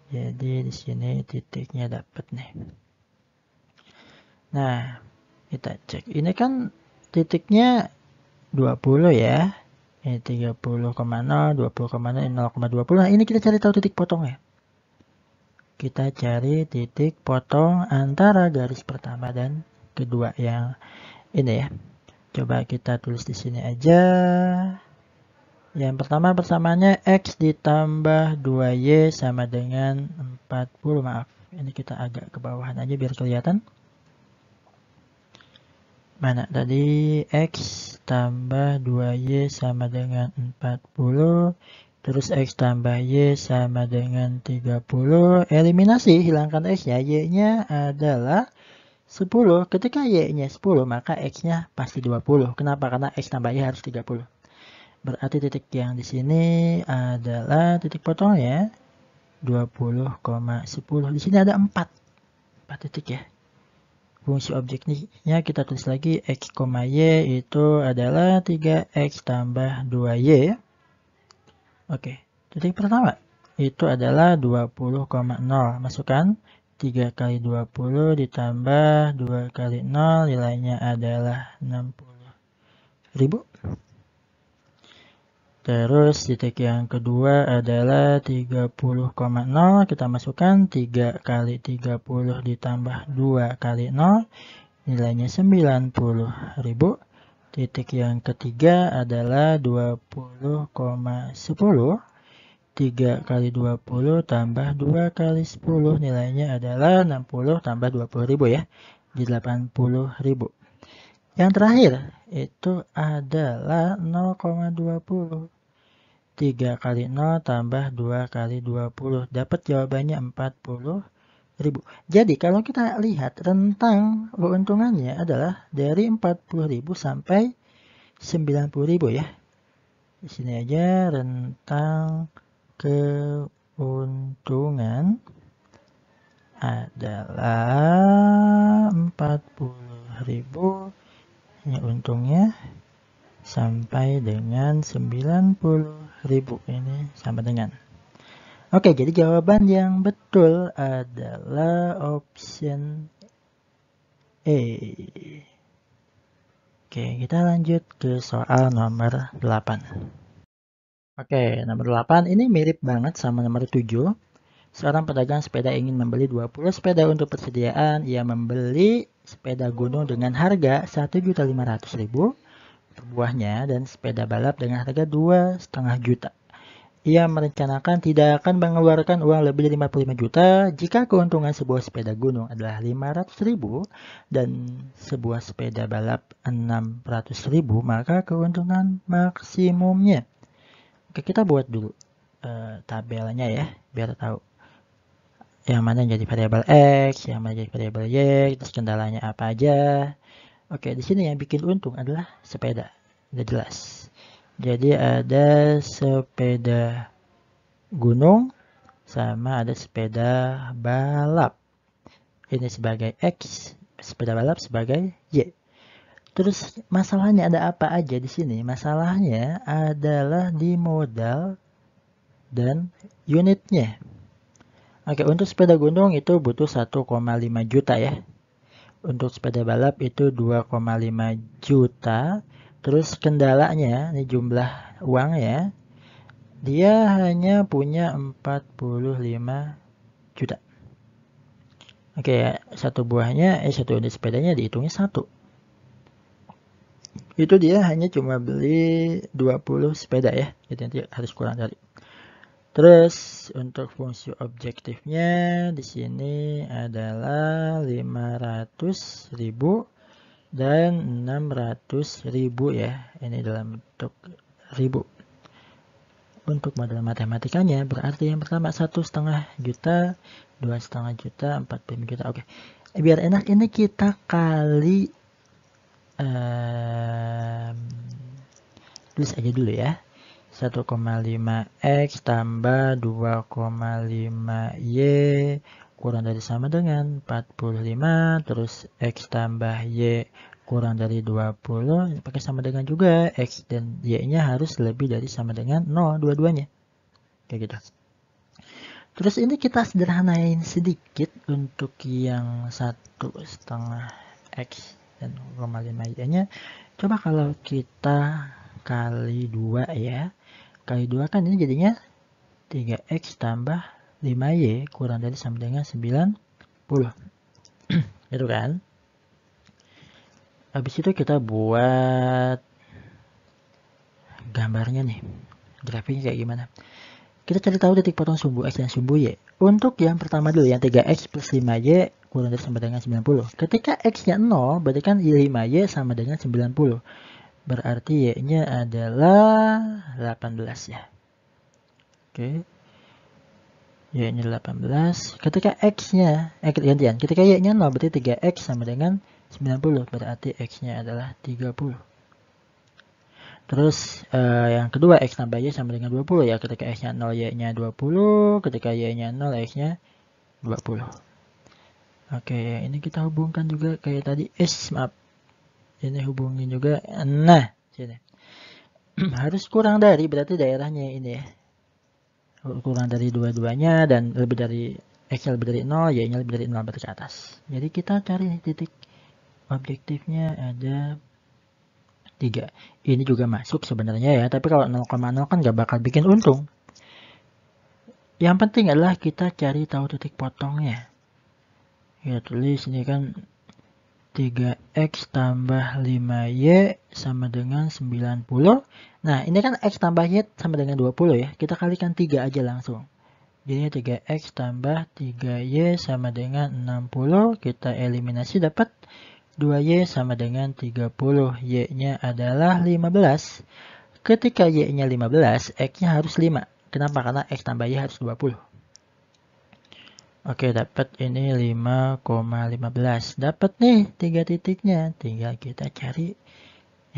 Jadi di sini titiknya dapat nih. Nah, kita cek. Ini kan titiknya 20 ya. Ini 30,0, 20,0, ini 0,20. Nah, ini kita cari tahu titik potongnya. Kita cari titik potong antara garis pertama dan kedua yang ini ya. Coba kita tulis di sini aja. Yang pertama persamaannya X ditambah 2Y sama dengan 40. Maaf, ini kita agak ke bawahan aja biar kelihatan. Mana tadi? X tambah 2Y sama dengan 40. Terus X tambah Y sama dengan 30. Eliminasi, hilangkan X-nya. Y-nya adalah 10. Ketika Y-nya 10, maka X-nya pasti 20. Kenapa? Karena X tambah Y harus 30. Berarti titik yang di sini adalah titik potongnya 20,10. Di sini ada 4 titik ya. Fungsi objeknya kita tulis lagi X, Y itu adalah 3X tambah 2Y. Oke, titik pertama itu adalah 20,0. Masukkan 3 kali 20 ditambah 2 kali 0, nilainya adalah 60.000. Terus titik yang kedua adalah 30,0. Kita masukkan 3 kali 30 ditambah 2 kali 0. Nilainya 90.000. Titik yang ketiga adalah 20,10. 3 kali 20 tambah 2 kali 10. Nilainya adalah 60 tambah 20.000 ya. Di 80.000. Yang terakhir itu adalah 0,20. 3 kali 0 tambah 2 kali 20. Dapat jawabannya 40.000. Jadi kalau kita lihat rentang keuntungannya adalah dari 40.000 sampai 90.000 ya. Di sini aja rentang keuntungan adalah 40.000. Ini untungnya sampai dengan 90.000. Ini sama dengan. Oke, jadi jawaban yang betul adalah option E. Oke, kita lanjut ke soal nomor 8. Oke, nomor 8 ini mirip banget sama nomor 7. Seorang pedagang sepeda ingin membeli 20 sepeda untuk persediaan. Ia membeli sepeda gunung dengan harga 1.500.000 per buahnya dan sepeda balap dengan harga 2,5 juta. Ia merencanakan tidak akan mengeluarkan uang lebih dari 55 juta jika keuntungan sebuah sepeda gunung adalah 500.000 dan sebuah sepeda balap 600.000, maka keuntungan maksimumnya. Oke, kita buat dulu tabelnya ya, biar tahu yang mana jadi variabel X, yang mana jadi variabel Y, terus kendalanya apa aja. Oke, di sini yang bikin untung adalah sepeda. Udah jelas. Jadi ada sepeda gunung sama ada sepeda balap. Ini sebagai X, sepeda balap sebagai Y. Terus masalahnya ada apa aja di sini? Masalahnya adalah di modal dan unitnya. Oke, untuk sepeda gunung itu butuh 1,5 juta ya. Untuk sepeda balap itu 2,5 juta. Terus kendalanya, ini jumlah uang ya, dia hanya punya 45 juta. Oke, satu unit sepedanya dihitungnya 1. Itu dia hanya cuma beli 20 sepeda ya. Jadi nanti harus kurang dari. Terus untuk fungsi objektifnya di sini adalah 500.000 dan 600.000 ya. Ini dalam bentuk ribu. Untuk model matematikanya berarti yang pertama 1,5 juta, 2,5 juta, 45 juta. Oke. Biar enak ini kita kali tulis aja dulu ya. 1,5x tambah 2,5y kurang dari sama dengan 45, terus x tambah y kurang dari 20, pakai sama dengan juga, x dan y-nya harus lebih dari sama dengan 0 dua-duanya. Kayak gitu. Terus ini kita sederhanain sedikit untuk yang 1,5x dan 0,5y-nya. Coba kalau kita kali 2 ya. Kali 2 kan ini jadinya 3x tambah 5y kurang dari sama dengan 90. Itu kan? Habis itu kita buat gambarnya nih. Grafiknya kayak gimana? Kita cari tahu titik potong sumbu x dan sumbu y. Untuk yang pertama dulu, yang 3x plus 5y kurang dari sama dengan 90. Ketika x-nya 0, berarti kan 5y sama dengan 90. Berarti y-nya adalah 18 ya. Oke. Y-nya 18. Ketika x-nya, gantian. Ketika y-nya 0, berarti 3x sama dengan 90. Berarti x-nya adalah 30. Terus yang kedua, x tambah y sama dengan 20 ya. Ketika x-nya 0, y-nya 20. Ketika y-nya 0, x-nya 20. Oke, ini kita hubungkan juga kayak tadi. Maaf. Ini hubungin juga. Nah, sini. Harus kurang dari, berarti daerahnya ini ya. Kurang dari dua-duanya dan lebih dari x lebih dari 0, y-nya lebih dari 0 berarti ke atas. Jadi kita cari titik objektifnya ada 3. Ini juga masuk sebenarnya ya, tapi kalau 0,0 kan nggak bakal bikin untung. Yang penting adalah kita cari tahu titik potongnya. Ya tulis ini kan 3x tambah 5y sama dengan 90. Nah, ini kan x tambah y sama dengan 20 ya. Kita kalikan 3 aja langsung. Jadinya 3x tambah 3y sama dengan 60. Kita eliminasi dapat 2y sama dengan 30. Y-nya adalah 15. Ketika y-nya 15, x-nya harus 5. Kenapa? Karena x tambah y harus 20. Oke, dapat ini 5,15. Dapat nih 3 titiknya. Tinggal kita cari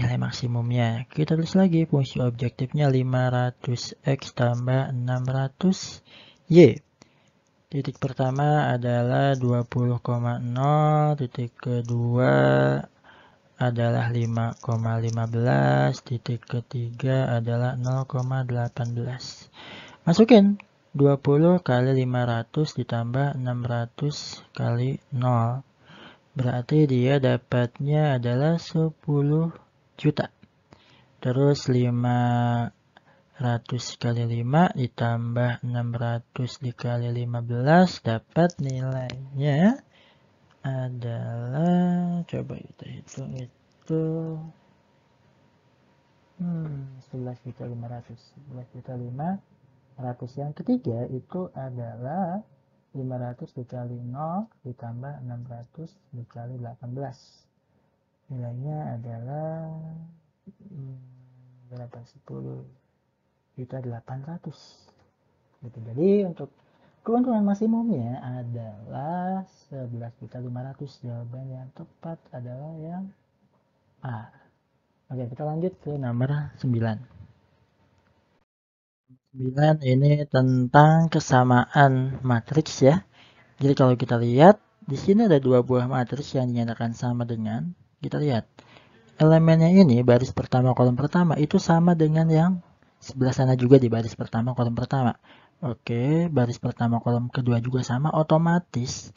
nilai maksimumnya. Kita tulis lagi fungsi objektifnya 500x tambah 600y. Titik pertama adalah 20,0. Titik kedua adalah 5,15. Titik ketiga adalah 0,18. Masukin 20 kali 500 ditambah 600 kali 0. Berarti dia dapatnya adalah 10 juta. Terus 500 kali 5 ditambah 600 dikali 15 dapat nilainya adalah, coba kita hitung itu 11.500. 11.500. Yang ketiga itu adalah 500 dikali 0 ditambah 600 dikali 18. Nilainya adalah berapa? 10.800. Gitu. Jadi untuk keuntungan maksimumnya adalah 11.500. Jawaban yang tepat adalah yang A. Oke, kita lanjut ke nomor 9. 9 ini tentang kesamaan matriks ya. Jadi kalau kita lihat, di sini ada 2 buah matriks yang dinyatakan sama dengan, kita lihat, elemennya ini, baris pertama kolom pertama, itu sama dengan yang sebelah sana juga di baris pertama kolom pertama. Oke, baris pertama kolom kedua juga sama, otomatis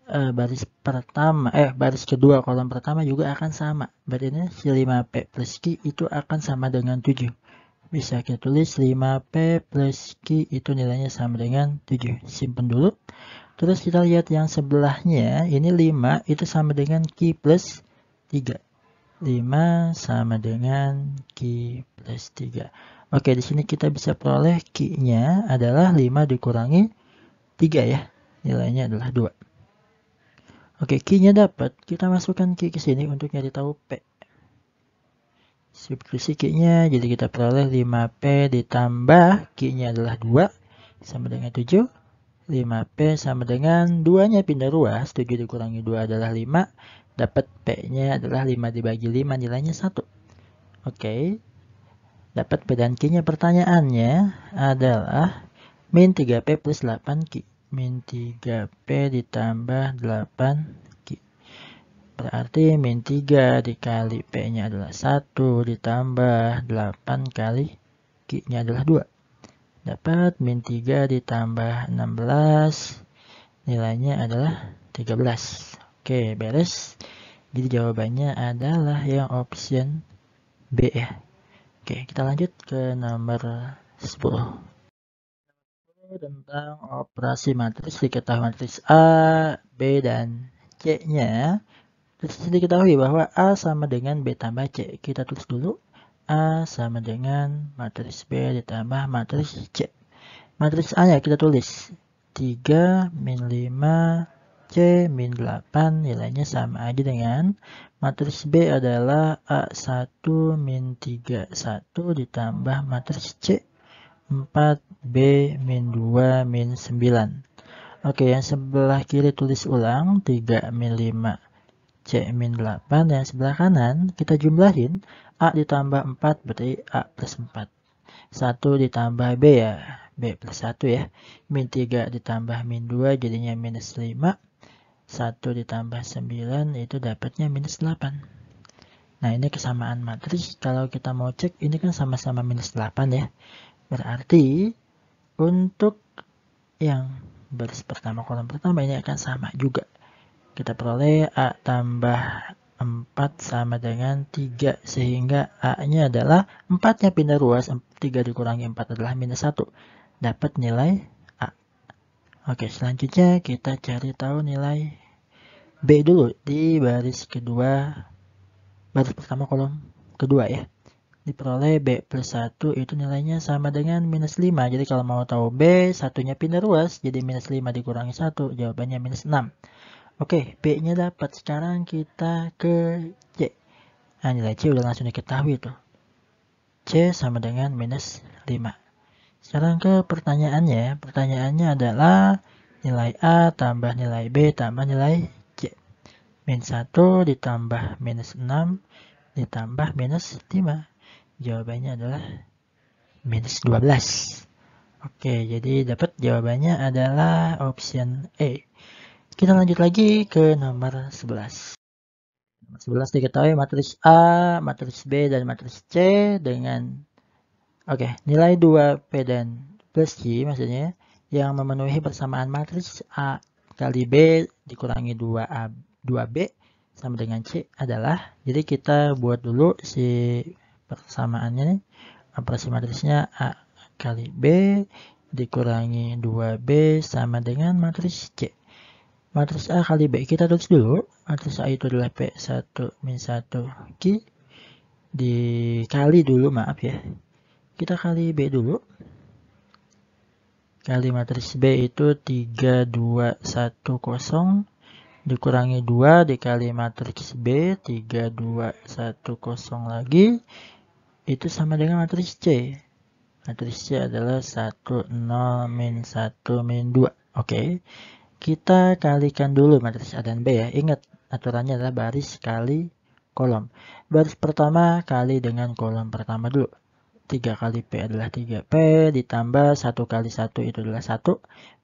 baris kedua kolom pertama juga akan sama. Berarti ini si 5P plus Q itu akan sama dengan 7. Bisa kita tulis 5P plus Q itu nilainya sama dengan 7. Simpen dulu. Terus kita lihat yang sebelahnya, ini 5 itu sama dengan Q plus 3. 5 sama dengan Q plus 3. Oke, di sini kita bisa peroleh Q-nya adalah 5 dikurangi 3 ya. Nilainya adalah 2. Oke, Q-nya dapat. Kita masukkan Q ke sini untuk nyari tahu P. Substitusi Q-nya, jadi kita peroleh 5P ditambah Q-nya adalah 2 sama dengan 7. 5P sama dengan 2-nya pindah ruas, 7 dikurangi 2 adalah 5. Dapat P-nya adalah 5 dibagi 5, nilainya 1. Oke, dapat P dan Q-nya. Pertanyaannya adalah min 3P plus 8Q. Min 3P ditambah 8Q. Berarti min 3 dikali P-nya adalah 1 ditambah 8 kali Q-nya adalah 2. Dapat min 3 ditambah 16, nilainya adalah 13. Oke, beres. Jadi jawabannya adalah yang option B ya. Oke, kita lanjut ke nomor 10. Tentang operasi matriks, diketahui matriks A, B, dan C-nya. Terus diketahui bahwa A sama dengan B tambah C. Kita tulis dulu. A sama dengan matriks B ditambah matriks C. Matriks A-nya kita tulis 3 min 5 C min 8, nilainya sama aja dengan matriks B adalah A1 min 3 1 ditambah matriks C 4B min 2 min 9. Oke, yang sebelah kiri tulis ulang 3 min 5 C min 8. Yang sebelah kanan kita jumlahin A ditambah 4 berarti A plus 4. 1 ditambah B ya, B plus 1 ya. Min 3 ditambah min 2 jadinya minus 5. 1 ditambah 9 itu dapatnya minus 8. Nah, ini kesamaan matriks. Kalau kita mau cek, ini kan sama-sama minus 8 ya. Berarti untuk yang baris pertama kolom pertama ini akan sama juga. Kita peroleh A tambah 4 sama dengan 3. Sehingga A-nya adalah 4-nya pindah ruas. 3 dikurangi 4 adalah minus 1. Dapat nilai A. Oke, selanjutnya kita cari tahu nilai B dulu di baris kedua, baris pertama kolom kedua ya. Diperoleh B plus 1 itu nilainya sama dengan minus 5. Jadi kalau mau tahu B, satunya pindah ruas, jadi minus 5 dikurangi 1, jawabannya minus 6. Oke, B-nya dapat. Sekarang kita ke C. Nah, nilai C udah langsung diketahui tuh. C sama dengan minus 5. Sekarang ke pertanyaannya. Pertanyaannya adalah nilai A tambah nilai B tambah nilai C. Min 1 ditambah minus 6 ditambah minus 5. Jawabannya adalah minus 12. Oke, jadi dapat jawabannya adalah option E. Kita lanjut lagi ke nomor 11. Nomor 11 diketahui matriks A, matriks B, dan matriks C dengan nilai 2P dan plus Q maksudnya yang memenuhi persamaan matriks A kali B dikurangi 2B sama dengan C adalah, jadi kita buat dulu si persamaannya nih, operasi matriksnya A kali B dikurangi 2B sama dengan matriks C. Matriks A kali B kita tulis dulu. Matriks A itu adalah P1 min 1 Q dikali dulu, maaf ya. Kita kali B dulu. Kali matriks B itu 3, 2, 1, 0. Dikurangi 2 dikali matriks B. 3, 2, 1, 0 lagi. Itu sama dengan matriks C. Matriks C adalah 1, 0, min 1, min 2. Oke. Kita kalikan dulu matriks A dan B ya. Ingat, aturannya adalah baris kali kolom. Baris pertama kali dengan kolom pertama dulu. 3 kali P adalah 3P, ditambah 1 kali 1 itu adalah 1.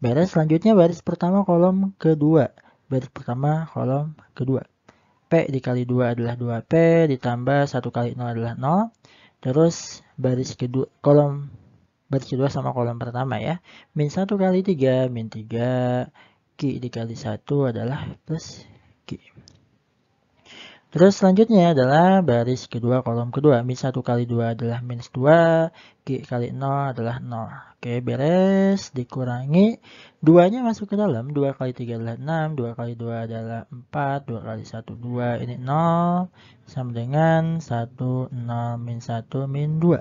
Beres, selanjutnya baris pertama kolom kedua. Baris pertama kolom kedua. P dikali 2 adalah 2P, ditambah 1 kali 0 adalah 0. Terus baris kedua, baris kedua sama kolom pertama ya. Min 1 kali 3, min 3, Q dikali 1 adalah plus Q. Terus selanjutnya adalah baris kedua kolom kedua. Min 1 kali 2 adalah minus 2, Q kali 0 adalah 0. Oke, beres, dikurangi. 2-nya masuk ke dalam, 2 kali 3 adalah 6, 2 kali 2 adalah 4, 2 kali 1, 2, ini 0, sama dengan 1, 0, min 1, min 2.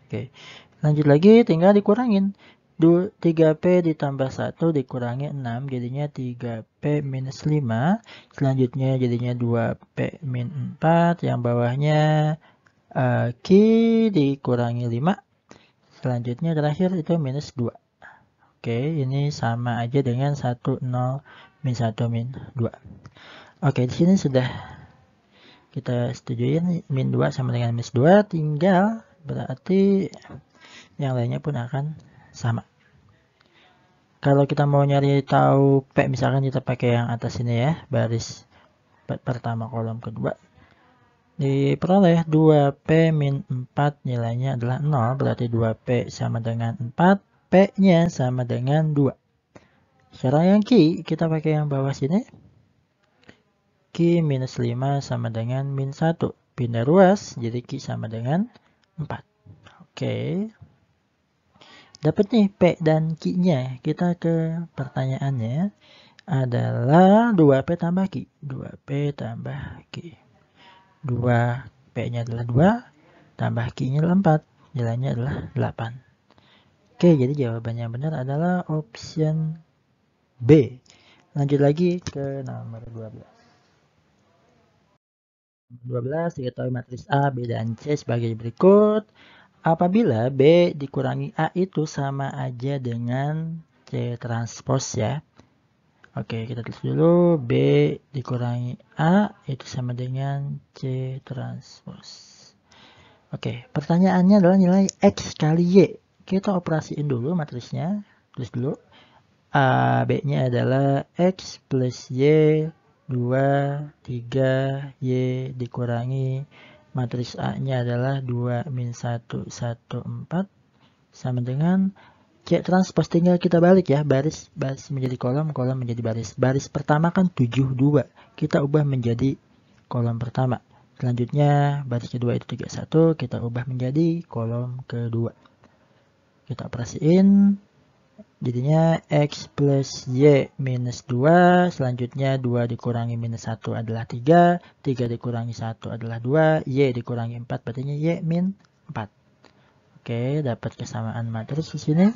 Oke, lanjut lagi, tinggal dikurangin. 3P ditambah 1 dikurangi 6, jadinya 3P minus 5. Selanjutnya jadinya 2P min 4. Yang bawahnya Q dikurangi 5. Selanjutnya terakhir itu minus 2. Oke, ini sama aja dengan 1, 0, min 1, min 2. Oke, di sini sudah kita setujuin min 2 sama dengan minus 2. Tinggal berarti yang lainnya pun akan sama. Kalau kita mau nyari tahu P, misalkan kita pakai yang atas ini ya, baris pertama kolom kedua. Diperoleh 2P min 4 nilainya adalah 0, berarti 2P sama dengan 4, P-nya sama dengan 2. Sekarang yang Q, kita pakai yang bawah sini. Q minus 5 sama dengan min 1. Pindah ruas, jadi Q sama dengan 4. Oke. Dapat nih P dan Q-nya. Kita ke pertanyaannya adalah 2P tambah Q. 2P tambah Q. 2P-nya adalah 2, tambah Q-nya adalah 4. Nilainya adalah 8. Oke, jadi jawaban yang benar adalah option B. Lanjut lagi ke nomor 12. 12 diketahui matriks A, B, dan C sebagai berikut. Apabila B dikurangi A itu sama aja dengan C transpos ya. Oke, kita tulis dulu. B dikurangi A itu sama dengan C transpos. Oke, pertanyaannya adalah nilai X kali Y. Kita operasiin dulu matriksnya. Tulis dulu. A, B-nya adalah X plus Y 2, 3, Y dikurangi matriks A-nya adalah 2, min 1, 1, 4 sama dengan C transpos. Tinggal kita balik ya, baris menjadi kolom, kolom menjadi baris. Baris pertama kan 7, 2. Kita ubah menjadi kolom pertama. Selanjutnya baris kedua itu 3, 1. Kita ubah menjadi kolom kedua. Kita operasiin. Jadinya X plus Y minus 2, selanjutnya 2 dikurangi minus 1 adalah 3, 3 dikurangi 1 adalah 2, Y dikurangi 4, berarti Y min 4. Oke, dapat kesamaan matriks di sini.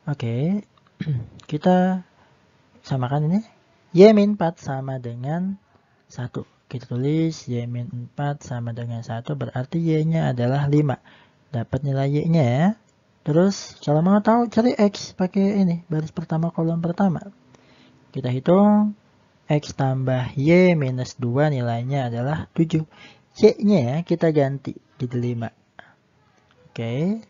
Oke, kita samakan ini. Y min 4 sama dengan 1. Kita tulis Y min 4 sama dengan 1, berarti Y-nya adalah 5. Dapat nilai Y-nya ya. Terus kalau mau tahu cari X pakai ini baris pertama kolom pertama. Kita hitung X tambah Y minus 2 nilainya adalah 7. Y-nya ya kita ganti jadi 5. Oke.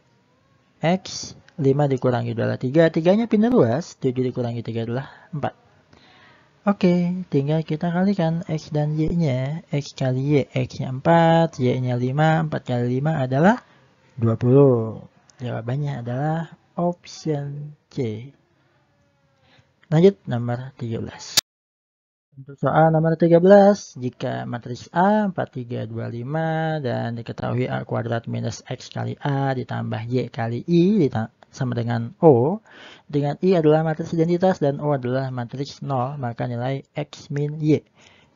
X 5 dikurangi 2 adalah 3. 3-nya pindah ruas. 7 dikurangi 3 adalah 4. Oke, tinggal kita kalikan X dan Y-nya. X kali Y, X-nya 4, Y-nya 5. 4 kali 5 adalah 20. Jawabannya adalah option C. Lanjut nomor 13. Untuk soal nomor 13, jika matriks A 4, 3, 2, 5 dan diketahui A kuadrat minus X kali A ditambah Y kali I sama dengan O, dengan I adalah matriks identitas dan O adalah matriks 0, maka nilai X min Y.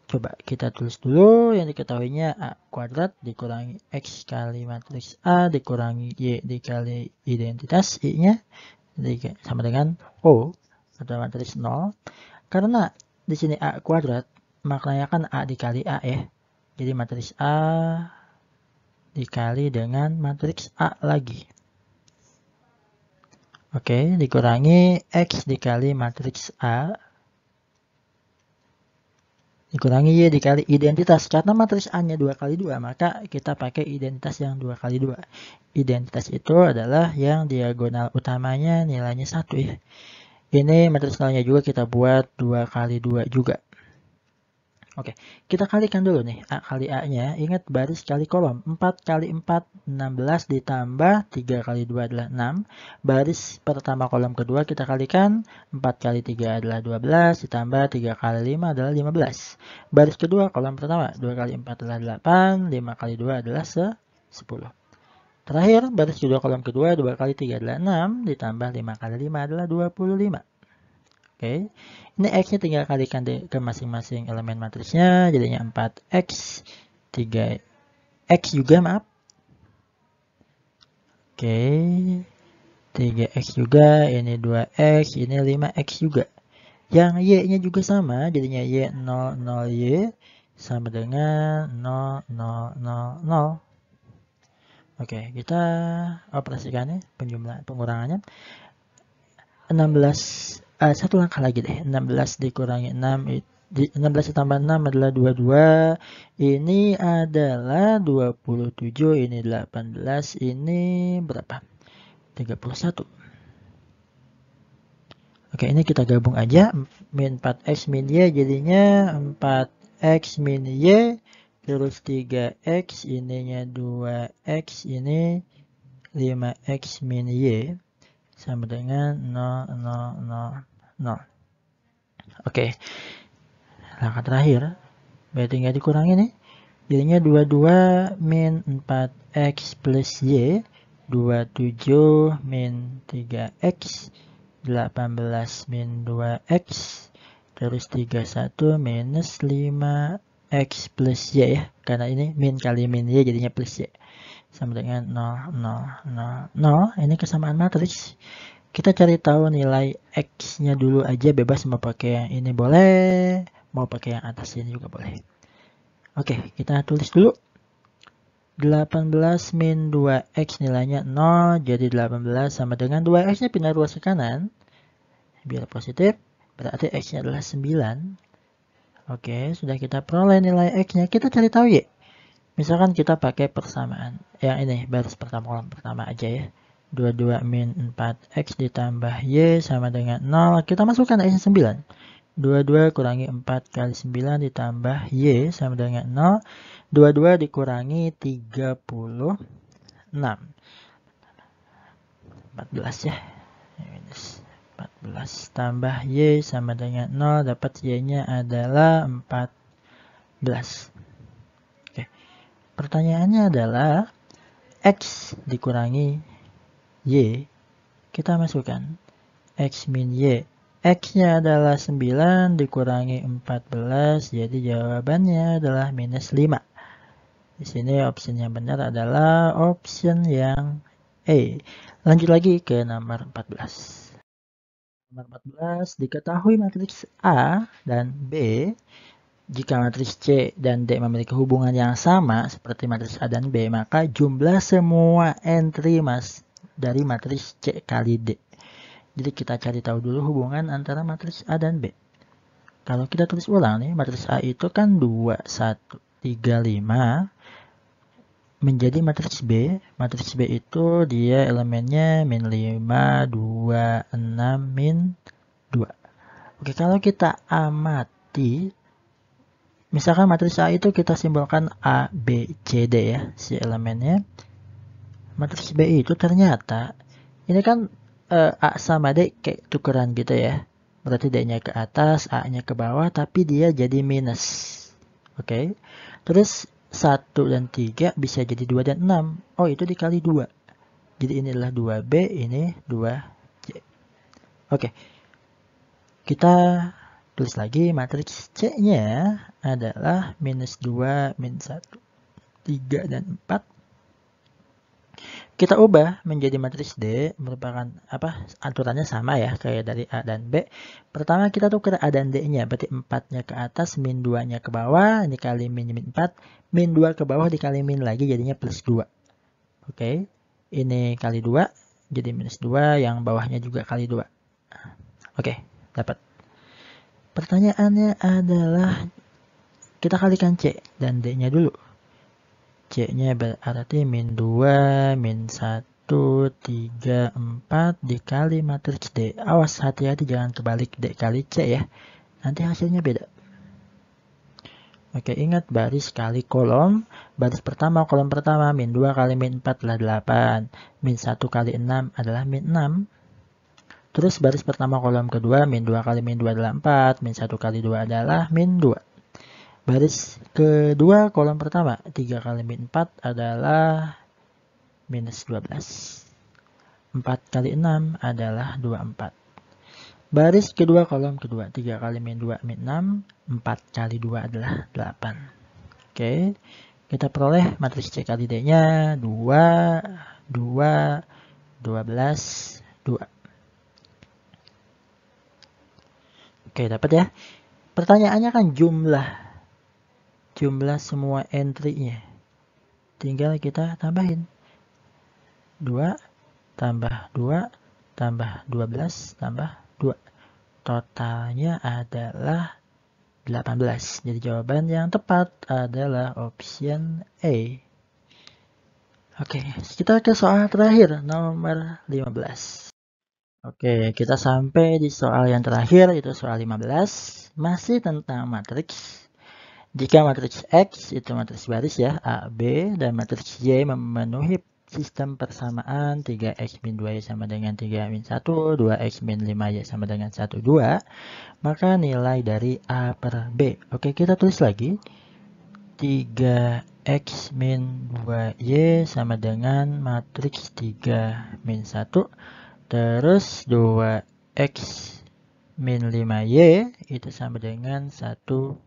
Coba kita tulis dulu yang diketahuinya A kuadrat dikurangi X kali matriks A dikurangi Y dikali identitas I-nya sama dengan O atau matriks 0. Karena di sini A kuadrat maknanya kan A dikali A ya. Jadi matriks A dikali dengan matriks A lagi. Oke, dikurangi X dikali matriks A dikurangi Y dikali identitas. Karena matriks A-nya 2 kali 2, maka kita pakai identitas yang 2 kali 2. Identitas itu adalah yang diagonal utamanya nilainya 1 ya. Ini matriks nolnya juga kita buat 2 kali 2 juga. Oke, kita kalikan dulu nih, A kali A-nya, ingat baris kali kolom, 4 kali 4, 16 ditambah 3 kali 2 adalah 6, baris pertama kolom kedua kita kalikan, 4 kali 3 adalah 12, ditambah 3 kali 5 adalah 15, baris kedua kolom pertama, 2 kali 4 adalah 8, 5 kali 2 adalah 10. Terakhir, baris kedua kolom kedua, 2 kali 3 adalah 6, ditambah 5 kali 5 adalah 25. Oke, ini X-nya tinggal kalikan ke masing-masing elemen matrisnya, jadinya 4X, 3X juga, maaf. Oke, 3X juga, ini 2X, ini 5X juga. Yang Y-nya juga sama, jadinya Y 0, 0Y, sama dengan 0, 0, 0, 0. Oke, kita operasikannya, pengurangannya. 16, satu langkah lagi deh, 16 dikurangi 6, 16 ditambah 6 adalah 22, ini adalah 27, ini 18, ini berapa? 31. Oke, ini kita gabung aja, min 4X min Y jadinya 4X min Y, terus 3X, ininya 2X, ini 5X min Y, sama dengan 0, 0, 0, 0. Oke, langkah terakhir, berarti tinggal dikurangi nih, jadinya 22 min 4X plus Y, 27 min 3X, 18 min 2X, terus 31 minus 5X plus Y ya, karena ini min kali min Y jadinya plus Y, sama dengan 0, 0, 0, 0. Ini kesamaan matriks. Kita cari tahu nilai X-nya dulu aja, bebas mau pakai yang ini boleh, mau pakai yang atas ini juga boleh. Oke, kita tulis dulu. 18 min 2X nilainya 0, jadi 18 sama dengan 2X-nya pindah ruas ke kanan, biar positif, berarti X-nya adalah 9. Oke, sudah kita peroleh nilai X-nya, kita cari tahu Y. Misalkan kita pakai persamaan, yang ini baris pertama kolom pertama aja ya. 22 min 4X ditambah Y sama dengan 0, kita masukkan X-nya 9. 22 kurangi 4 kali 9 ditambah Y sama dengan 0. 22 dikurangi 36. 14 ya. Minus 14 tambah Y sama dengan 0. Dapat Y-nya adalah 14. Oke. Pertanyaannya adalah X dikurangi Y. Kita masukkan X min Y. X-nya adalah 9 dikurangi 14, jadi jawabannya adalah minus 5. Di sini opsi yang benar adalah option yang E. Lanjut lagi ke nomor 14. Nomor 14, diketahui matriks A dan B. Jika matriks C dan D memiliki hubungan yang sama seperti matriks A dan B, maka jumlah semua entry dari matriks C kali D. Jadi kita cari tahu dulu hubungan antara matriks A dan B. Kalau kita tulis ulang nih, matriks A itu kan 2, 1, 3, 5. Menjadi matriks B. Matriks B itu dia elemennya min 5, 2, 6, min 2. Oke, kalau kita amati, misalkan matriks A itu kita simbolkan A, B, C, D ya, si elemennya. Matriks B itu ternyata, ini kan A sama D kayak tukeran gitu ya. Berarti D-nya ke atas, A-nya ke bawah, tapi dia jadi minus. Oke. Terus 1 dan 3 bisa jadi 2 dan 6. Oh, itu dikali 2. Jadi inilah 2B, ini 2C. Oke. Kita tulis lagi matriks C-nya adalah minus 2, min 1, 3, dan 4. Kita ubah menjadi matriks D, merupakan aturannya sama ya kayak dari A dan B. Pertama kita tukar A dan D-nya, berarti 4-nya ke atas, min 2-nya ke bawah, ini kali min 4, min 2 ke bawah dikali min lagi jadinya plus 2. Oke, ini kali 2, jadi minus 2, yang bawahnya juga kali 2. Oke, dapat. Pertanyaannya adalah, kita kalikan C dan D-nya dulu. C-nya berarti min 2, min 1, 3, 4 dikali matriks D. Awas, hati-hati jangan kebalik D kali C ya. Nanti hasilnya beda. Oke, ingat baris kali kolom. Baris pertama, kolom pertama, min 2 kali min 4 adalah 8. Min 1 kali 6 adalah min 6. Terus baris pertama kolom kedua, min 2 kali min 2 adalah 4. Min 1 kali 2 adalah min 2. Baris kedua kolom pertama, 3 kali min 4 adalah minus 12. 4 kali 6 adalah 24. Baris kedua kolom kedua, 3 kali min 2 min 6, 4 kali 2 adalah 8. Oke, kita peroleh matriks C kali D-nya 2, 2, 12, 2. Oke, dapat ya. Pertanyaannya kan jumlah semua entry-nya. Tinggal kita tambahin. 2 tambah 2 tambah 12 tambah 2. Totalnya adalah 18. Jadi jawaban yang tepat adalah option A. Oke, kita ke soal terakhir, nomor 15. Oke, kita sampai di soal yang terakhir, itu soal 15. Masih tentang matriks. Jika matriks X itu matriks baris ya, A, B, dan matriks Y memenuhi sistem persamaan 3x min 2y sama dengan 3 min 1, 2x min 5y sama dengan 1, 2, maka nilai dari A per B. Oke, kita tulis lagi. 3x min 2y sama dengan matriks 3 min 1, terus 2x min 5y itu sama dengan 1, 2.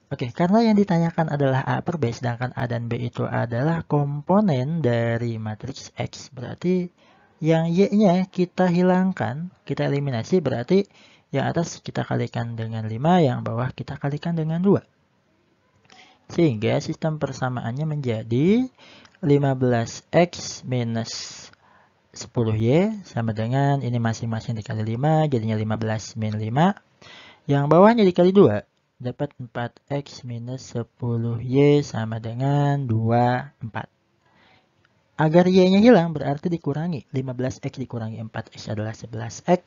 Oke, karena yang ditanyakan adalah A per B, sedangkan A dan B itu adalah komponen dari matriks X. Berarti yang Y-nya kita hilangkan, kita eliminasi, berarti yang atas kita kalikan dengan 5, yang bawah kita kalikan dengan 2. Sehingga sistem persamaannya menjadi 15X minus 10Y sama dengan ini masing-masing dikali 5, jadinya 15 min 5. Yang bawahnya dikali 2. Dapat 4x minus 10y sama dengan 24. Agar y-nya hilang berarti dikurangi. 15x dikurangi 4x adalah 11x.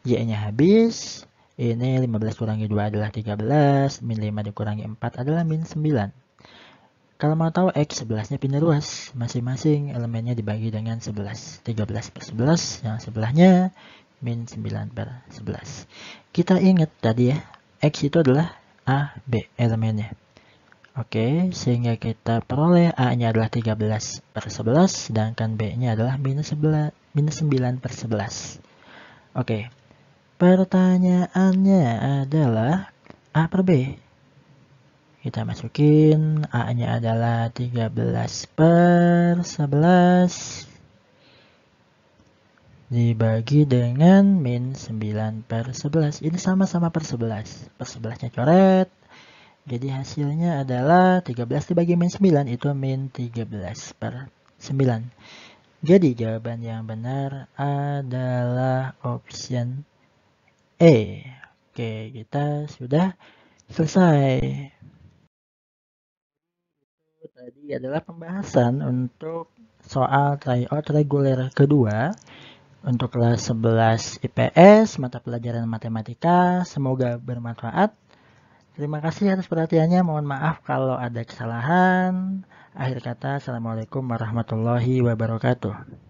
Y-nya habis. Ini 15 kurangi 2 adalah 13. Min 5 dikurangi 4 adalah min 9. Kalau mau tahu x 11-nya pindah ruas. Masing-masing elemennya dibagi dengan 11. 13 per 11. Yang sebelahnya min 9 per 11. Kita ingat tadi ya. X itu adalah A, B elemennya. Oke, sehingga kita peroleh A-nya adalah 13 per 11, sedangkan B-nya adalah minus 9 per 11. Oke, pertanyaannya adalah A per B. Kita masukin A-nya adalah 13 per 11. Dibagi dengan min 9 per 11. Ini sama-sama per 11. Per 11-nya coret. Jadi hasilnya adalah 13 dibagi min 9 itu min 13 per 9. Jadi jawaban yang benar adalah option E. Oke, kita sudah selesai. Itu tadi adalah pembahasan untuk soal tryout reguler kedua. Untuk kelas 11 IPS, mata pelajaran matematika, semoga bermanfaat. Terima kasih atas perhatiannya, mohon maaf kalau ada kesalahan. Akhir kata, Assalamualaikum warahmatullahi wabarakatuh.